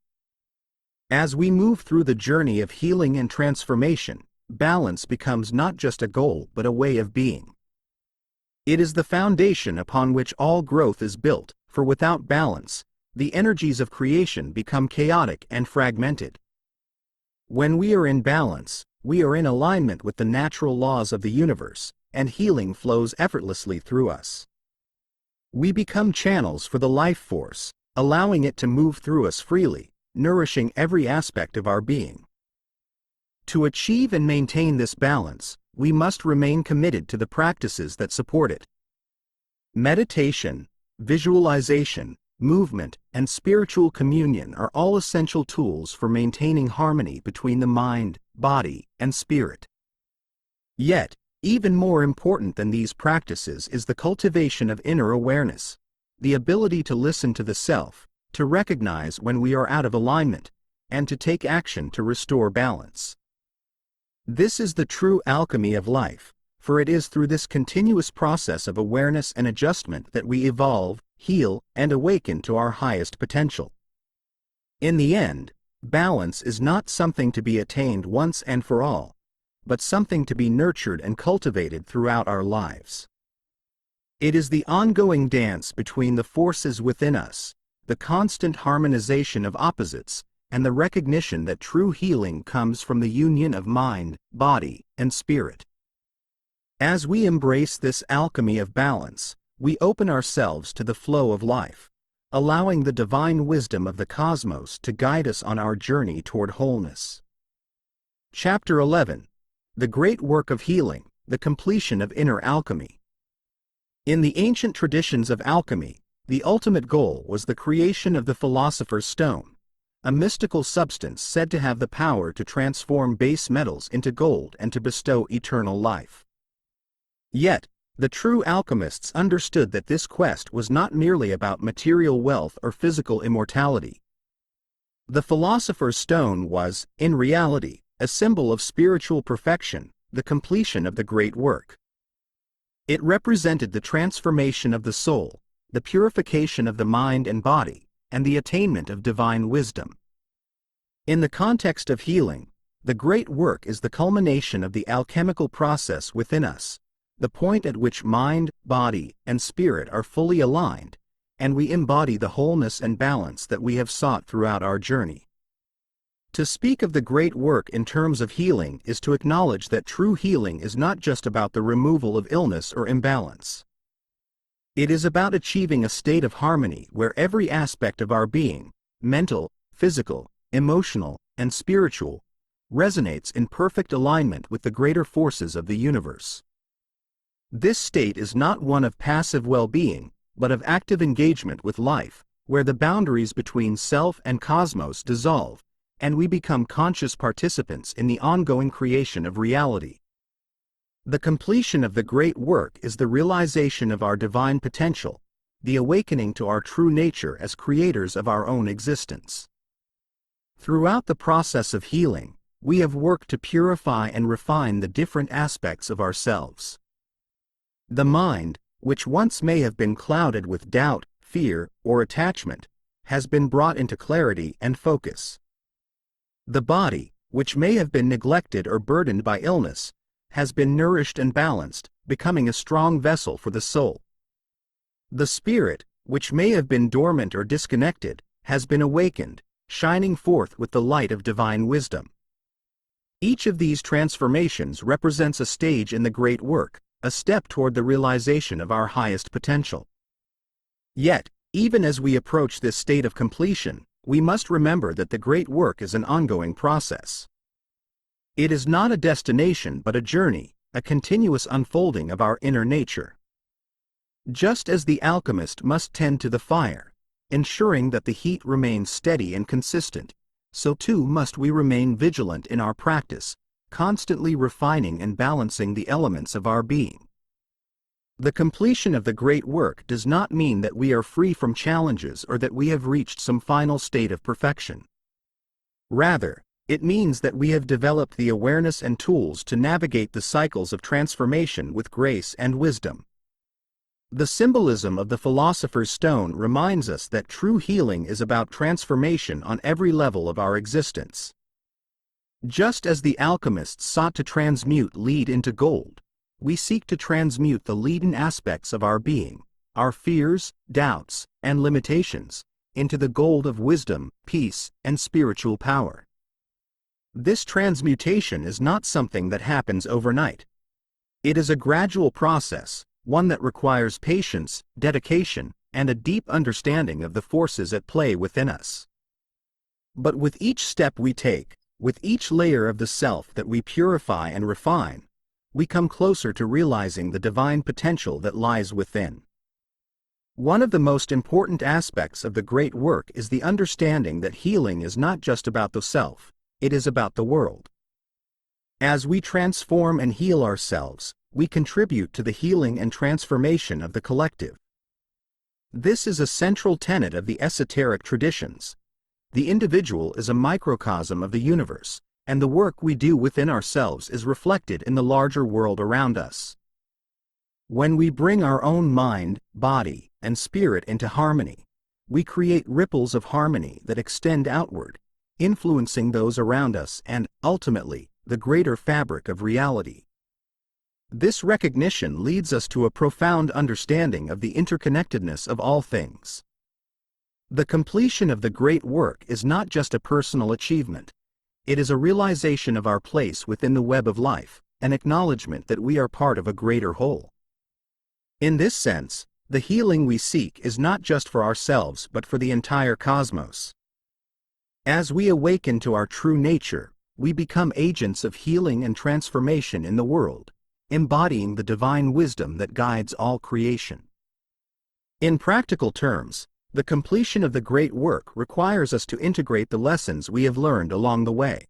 As we move through the journey of healing and transformation, balance becomes not just a goal but a way of being. It is the foundation upon which all growth is built, for without balance, the energies of creation become chaotic and fragmented. When we are in balance, we are in alignment with the natural laws of the universe, and healing flows effortlessly through us. We become channels for the life force, allowing it to move through us freely, nourishing every aspect of our being. To achieve and maintain this balance, we must remain committed to the practices that support it. Meditation, visualization, movement, and spiritual communion are all essential tools for maintaining harmony between the mind, body, and spirit. Yet, even more important than these practices is the cultivation of inner awareness, the ability to listen to the self, to recognize when we are out of alignment, and to take action to restore balance. This is the true alchemy of life, for it is through this continuous process of awareness and adjustment that we evolve, heal, and awaken to our highest potential. In the end, balance is not something to be attained once and for all, but something to be nurtured and cultivated throughout our lives. It is the ongoing dance between the forces within us, the constant harmonization of opposites, and the recognition that true healing comes from the union of mind, body, and spirit. As we embrace this alchemy of balance, we open ourselves to the flow of life, allowing the divine wisdom of the cosmos to guide us on our journey toward wholeness. Chapter 11. The Great Work of Healing, the Completion of Inner Alchemy. In the ancient traditions of alchemy, the ultimate goal was the creation of the Philosopher's Stone, a mystical substance said to have the power to transform base metals into gold and to bestow eternal life. Yet, the true alchemists understood that this quest was not merely about material wealth or physical immortality. The Philosopher's Stone was, in reality, a symbol of spiritual perfection, the completion of the great work. It represented the transformation of the soul, the purification of the mind and body, and the attainment of divine wisdom. In the context of healing, the great work is the culmination of the alchemical process within us, the point at which mind, body, and spirit are fully aligned, and we embody the wholeness and balance that we have sought throughout our journey. To speak of the great work in terms of healing is to acknowledge that true healing is not just about the removal of illness or imbalance. It is about achieving a state of harmony where every aspect of our being, mental, physical, emotional, and spiritual, resonates in perfect alignment with the greater forces of the universe. This state is not one of passive well-being, but of active engagement with life, where the boundaries between self and cosmos dissolve, and we become conscious participants in the ongoing creation of reality. The completion of the great work is the realization of our divine potential, the awakening to our true nature as creators of our own existence. Throughout the process of healing, we have worked to purify and refine the different aspects of ourselves. The mind, which once may have been clouded with doubt, fear, or attachment, has been brought into clarity and focus. The body, which may have been neglected or burdened by illness, has been nourished and balanced, becoming a strong vessel for the soul. The spirit, which may have been dormant or disconnected, has been awakened, shining forth with the light of divine wisdom. Each of these transformations represents a stage in the great work, a step toward the realization of our highest potential. Yet, even as we approach this state of completion, we must remember that the great work is an ongoing process. It is not a destination but a journey, a continuous unfolding of our inner nature. Just as the alchemist must tend to the fire, ensuring that the heat remains steady and consistent, so too must we remain vigilant in our practice, constantly refining and balancing the elements of our being. The completion of the great work does not mean that we are free from challenges or that we have reached some final state of perfection. Rather, it means that we have developed the awareness and tools to navigate the cycles of transformation with grace and wisdom. The symbolism of the philosopher's stone reminds us that true healing is about transformation on every level of our existence. Just as the alchemists sought to transmute lead into gold, we seek to transmute the leaden aspects of our being, our fears, doubts, and limitations, into the gold of wisdom, peace, and spiritual power. This transmutation is not something that happens overnight. It is a gradual process, one that requires patience, dedication, and a deep understanding of the forces at play within us. But with each step we take, with each layer of the self that we purify and refine, we come closer to realizing the divine potential that lies within. One of the most important aspects of the great work is the understanding that healing is not just about the self, it is about the world. As we transform and heal ourselves, we contribute to the healing and transformation of the collective. This is a central tenet of the esoteric traditions. The individual is a microcosm of the universe, and the work we do within ourselves is reflected in the larger world around us. When we bring our own mind, body, and spirit into harmony, we create ripples of harmony that extend outward, influencing those around us and, ultimately, the greater fabric of reality. This recognition leads us to a profound understanding of the interconnectedness of all things. The completion of the great work is not just a personal achievement. It is a realization of our place within the web of life, an acknowledgement that we are part of a greater whole. In this sense, the healing we seek is not just for ourselves but for the entire cosmos. As we awaken to our true nature, we become agents of healing and transformation in the world, embodying the divine wisdom that guides all creation. In practical terms, the completion of the great work requires us to integrate the lessons we have learned along the way.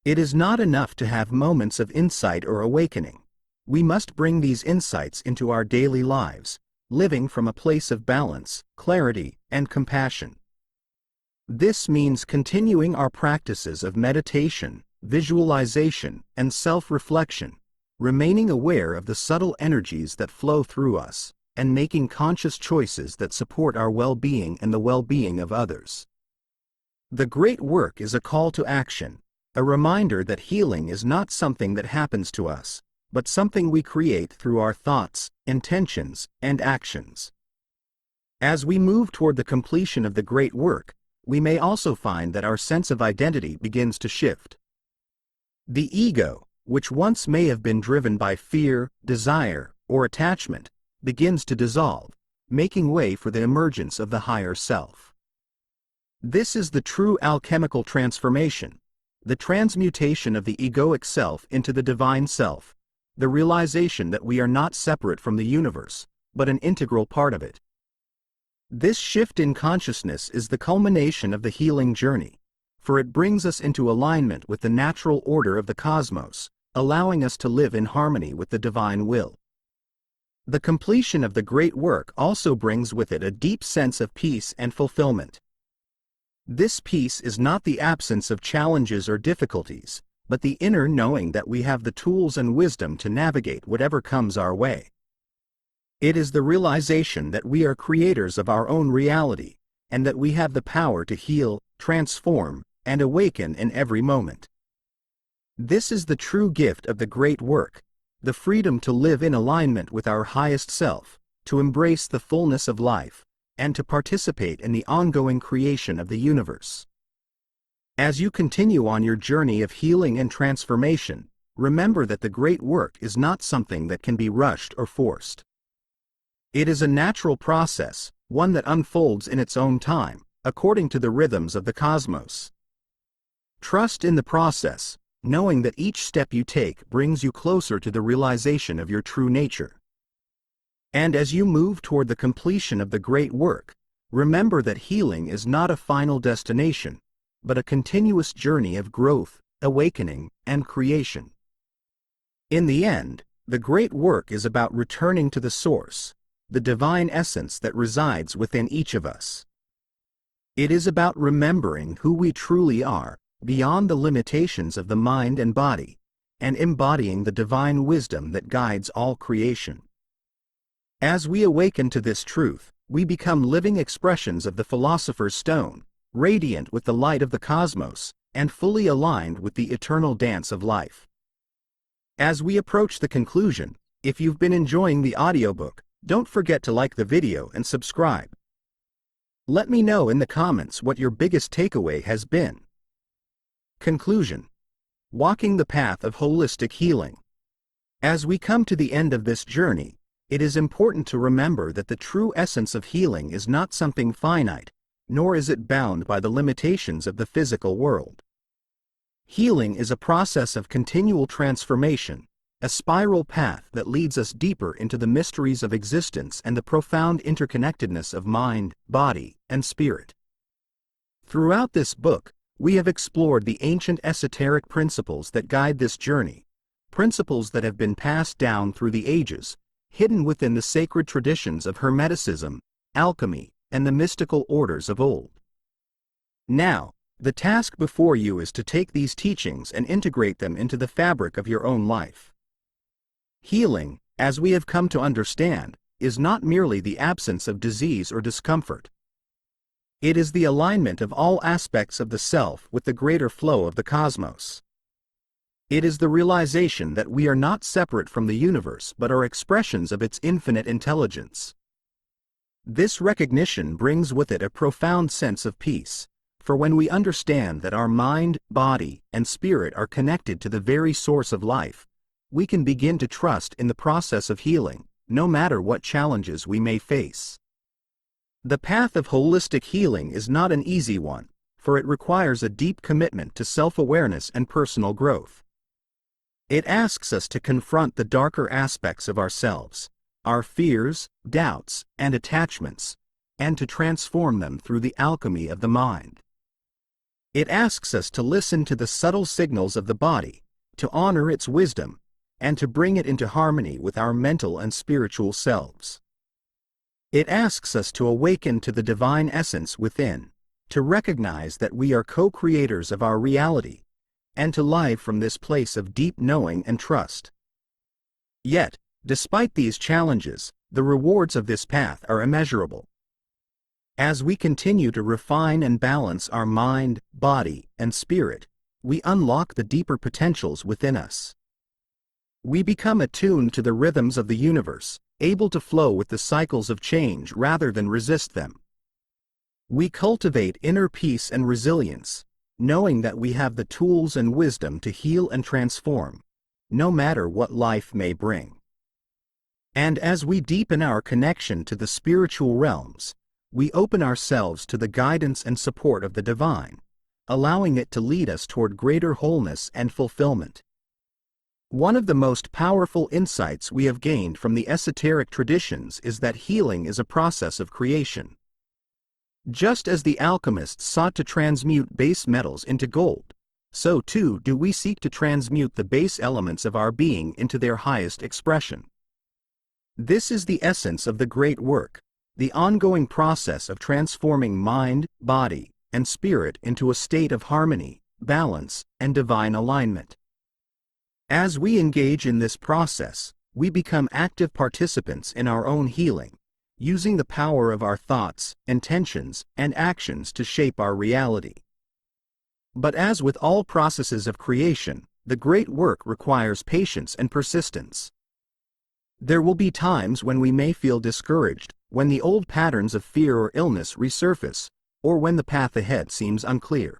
It is not enough to have moments of insight or awakening. We must bring these insights into our daily lives, living from a place of balance, clarity, and compassion. This means continuing our practices of meditation, visualization, and self-reflection, remaining aware of the subtle energies that flow through us, and making conscious choices that support our well-being and the well-being of others. The great work is a call to action, a reminder that healing is not something that happens to us, but something we create through our thoughts, intentions, and actions. As we move toward the completion of the great work, we may also find that our sense of identity begins to shift. The ego, which once may have been driven by fear, desire, or attachment, begins to dissolve, making way for the emergence of the higher self. This is the true alchemical transformation, the transmutation of the egoic self into the divine self, the realization that we are not separate from the universe, but an integral part of it. This shift in consciousness is the culmination of the healing journey, for it brings us into alignment with the natural order of the cosmos, allowing us to live in harmony with the divine will. The completion of the great work also brings with it a deep sense of peace and fulfillment. This peace is not the absence of challenges or difficulties, but the inner knowing that we have the tools and wisdom to navigate whatever comes our way. It is the realization that we are creators of our own reality, and that we have the power to heal, transform, and awaken in every moment. This is the true gift of the great work, the freedom to live in alignment with our highest self, to embrace the fullness of life, and to participate in the ongoing creation of the universe. As you continue on your journey of healing and transformation, remember that the great work is not something that can be rushed or forced. It is a natural process, one that unfolds in its own time, according to the rhythms of the cosmos. Trust in the process, knowing that each step you take brings you closer to the realization of your true nature. And as you move toward the completion of the great work, remember that healing is not a final destination, but a continuous journey of growth, awakening, and creation. In the end, the great work is about returning to the source, the divine essence that resides within each of us. It is about remembering who we truly are, beyond the limitations of the mind and body, and embodying the divine wisdom that guides all creation. As we awaken to this truth, we become living expressions of the philosopher's stone, radiant with the light of the cosmos, and fully aligned with the eternal dance of life. As we approach the conclusion, if you've been enjoying the audiobook, don't forget to like the video and subscribe. Let me know in the comments what your biggest takeaway has been. Conclusion: walking the path of holistic healing. As we come to the end of this journey, it is important to remember that the true essence of healing is not something finite, nor is it bound by the limitations of the physical world. Healing is a process of continual transformation, a spiral path that leads us deeper into the mysteries of existence and the profound interconnectedness of mind, body, and spirit. Throughout this book, we have explored the ancient esoteric principles that guide this journey, principles that have been passed down through the ages, hidden within the sacred traditions of Hermeticism, alchemy, and the mystical orders of old. Now, the task before you is to take these teachings and integrate them into the fabric of your own life. Healing, as we have come to understand, is not merely the absence of disease or discomfort. It is the alignment of all aspects of the self with the greater flow of the cosmos. It is the realization that we are not separate from the universe but are expressions of its infinite intelligence. This recognition brings with it a profound sense of peace, for when we understand that our mind, body, and spirit are connected to the very source of life, we can begin to trust in the process of healing, no matter what challenges we may face. The path of holistic healing is not an easy one, for it requires a deep commitment to self-awareness and personal growth. It asks us to confront the darker aspects of ourselves, our fears, doubts, and attachments, and to transform them through the alchemy of the mind. It asks us to listen to the subtle signals of the body, to honor its wisdom, and to bring it into harmony with our mental and spiritual selves. It asks us to awaken to the divine essence within, to recognize that we are co-creators of our reality, and to live from this place of deep knowing and trust. Yet, despite these challenges, the rewards of this path are immeasurable. As we continue to refine and balance our mind, body, and spirit, we unlock the deeper potentials within us. We become attuned to the rhythms of the universe, able to flow with the cycles of change rather than resist them. We cultivate inner peace and resilience, knowing that we have the tools and wisdom to heal and transform, no matter what life may bring. And as we deepen our connection to the spiritual realms, we open ourselves to the guidance and support of the divine, allowing it to lead us toward greater wholeness and fulfillment. One of the most powerful insights we have gained from the esoteric traditions is that healing is a process of creation. Just as the alchemists sought to transmute base metals into gold, so too do we seek to transmute the base elements of our being into their highest expression. This is the essence of the great work, the ongoing process of transforming mind, body, and spirit into a state of harmony, balance, and divine alignment. As we engage in this process, we become active participants in our own healing, using the power of our thoughts, intentions, and actions to shape our reality. But as with all processes of creation, the great work requires patience and persistence. There will be times when we may feel discouraged, when the old patterns of fear or illness resurface, or when the path ahead seems unclear.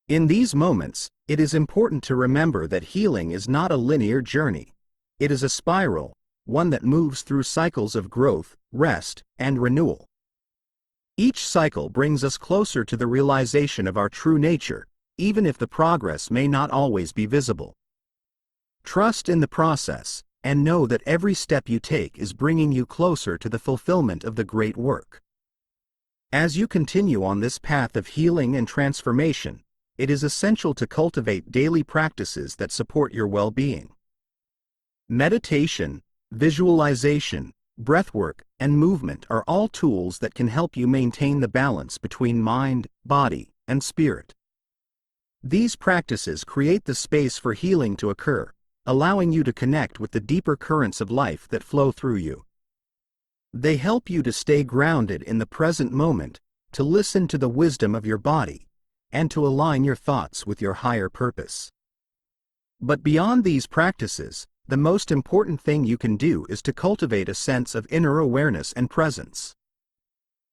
In these moments, it is important to remember that healing is not a linear journey. It is a spiral, one that moves through cycles of growth, rest, and renewal. Each cycle brings us closer to the realization of our true nature, even if the progress may not always be visible. Trust in the process, and know that every step you take is bringing you closer to the fulfillment of the great work. As you continue on this path of healing and transformation, it is essential to cultivate daily practices that support your well-being. Meditation, visualization, breathwork, and movement are all tools that can help you maintain the balance between mind, body, and spirit. These practices create the space for healing to occur, allowing you to connect with the deeper currents of life that flow through you. They help you to stay grounded in the present moment, to listen to the wisdom of your body, and to align your thoughts with your higher purpose. But beyond these practices, the most important thing you can do is to cultivate a sense of inner awareness and presence.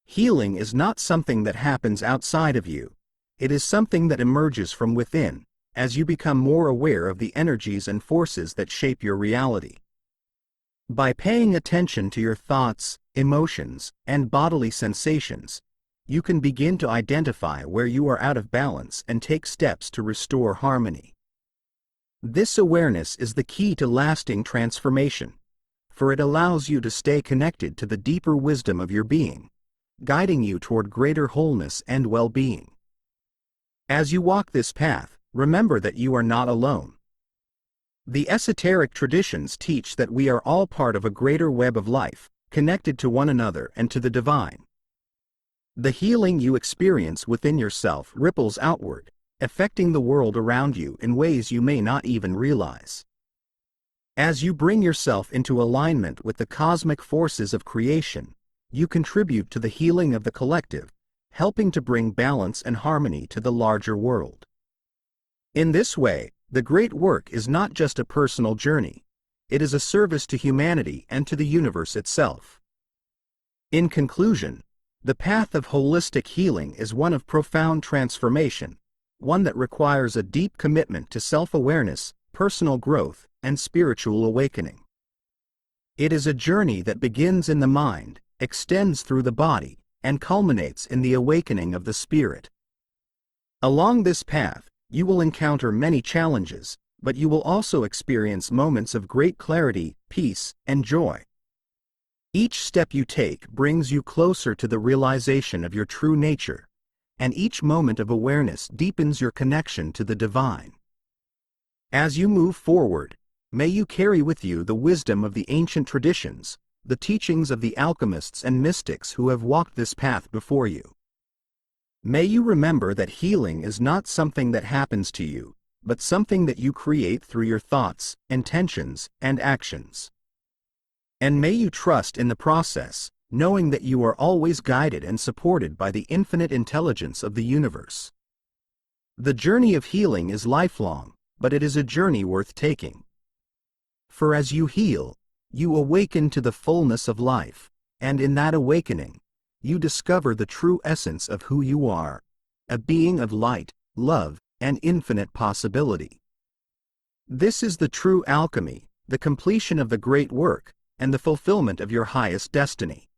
Healing is not something that happens outside of you. It is something that emerges from within, as you become more aware of the energies and forces that shape your reality. By paying attention to your thoughts, emotions, and bodily sensations, you can begin to identify where you are out of balance and take steps to restore harmony. This awareness is the key to lasting transformation, for it allows you to stay connected to the deeper wisdom of your being, guiding you toward greater wholeness and well-being. As you walk this path, remember that you are not alone. The esoteric traditions teach that we are all part of a greater web of life, connected to one another and to the divine. The healing you experience within yourself ripples outward, affecting the world around you in ways you may not even realize. As you bring yourself into alignment with the cosmic forces of creation, you contribute to the healing of the collective, helping to bring balance and harmony to the larger world. In this way, the great work is not just a personal journey, it is a service to humanity and to the universe itself. In conclusion, the path of holistic healing is one of profound transformation, one that requires a deep commitment to self-awareness, personal growth, and spiritual awakening. It is a journey that begins in the mind, extends through the body, and culminates in the awakening of the spirit. Along this path, you will encounter many challenges, but you will also experience moments of great clarity, peace, and joy. Each step you take brings you closer to the realization of your true nature, and each moment of awareness deepens your connection to the divine. As you move forward, may you carry with you the wisdom of the ancient traditions, the teachings of the alchemists and mystics who have walked this path before you. May you remember that healing is not something that happens to you, but something that you create through your thoughts, intentions, and actions. And may you trust in the process, knowing that you are always guided and supported by the infinite intelligence of the universe. The journey of healing is lifelong, but it is a journey worth taking. For as you heal, you awaken to the fullness of life, and in that awakening, you discover the true essence of who you are, a being of light, love, and infinite possibility. This is the true alchemy, the completion of the great work, and the fulfillment of your highest destiny.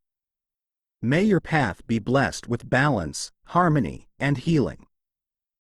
May your path be blessed with balance, harmony, and healing.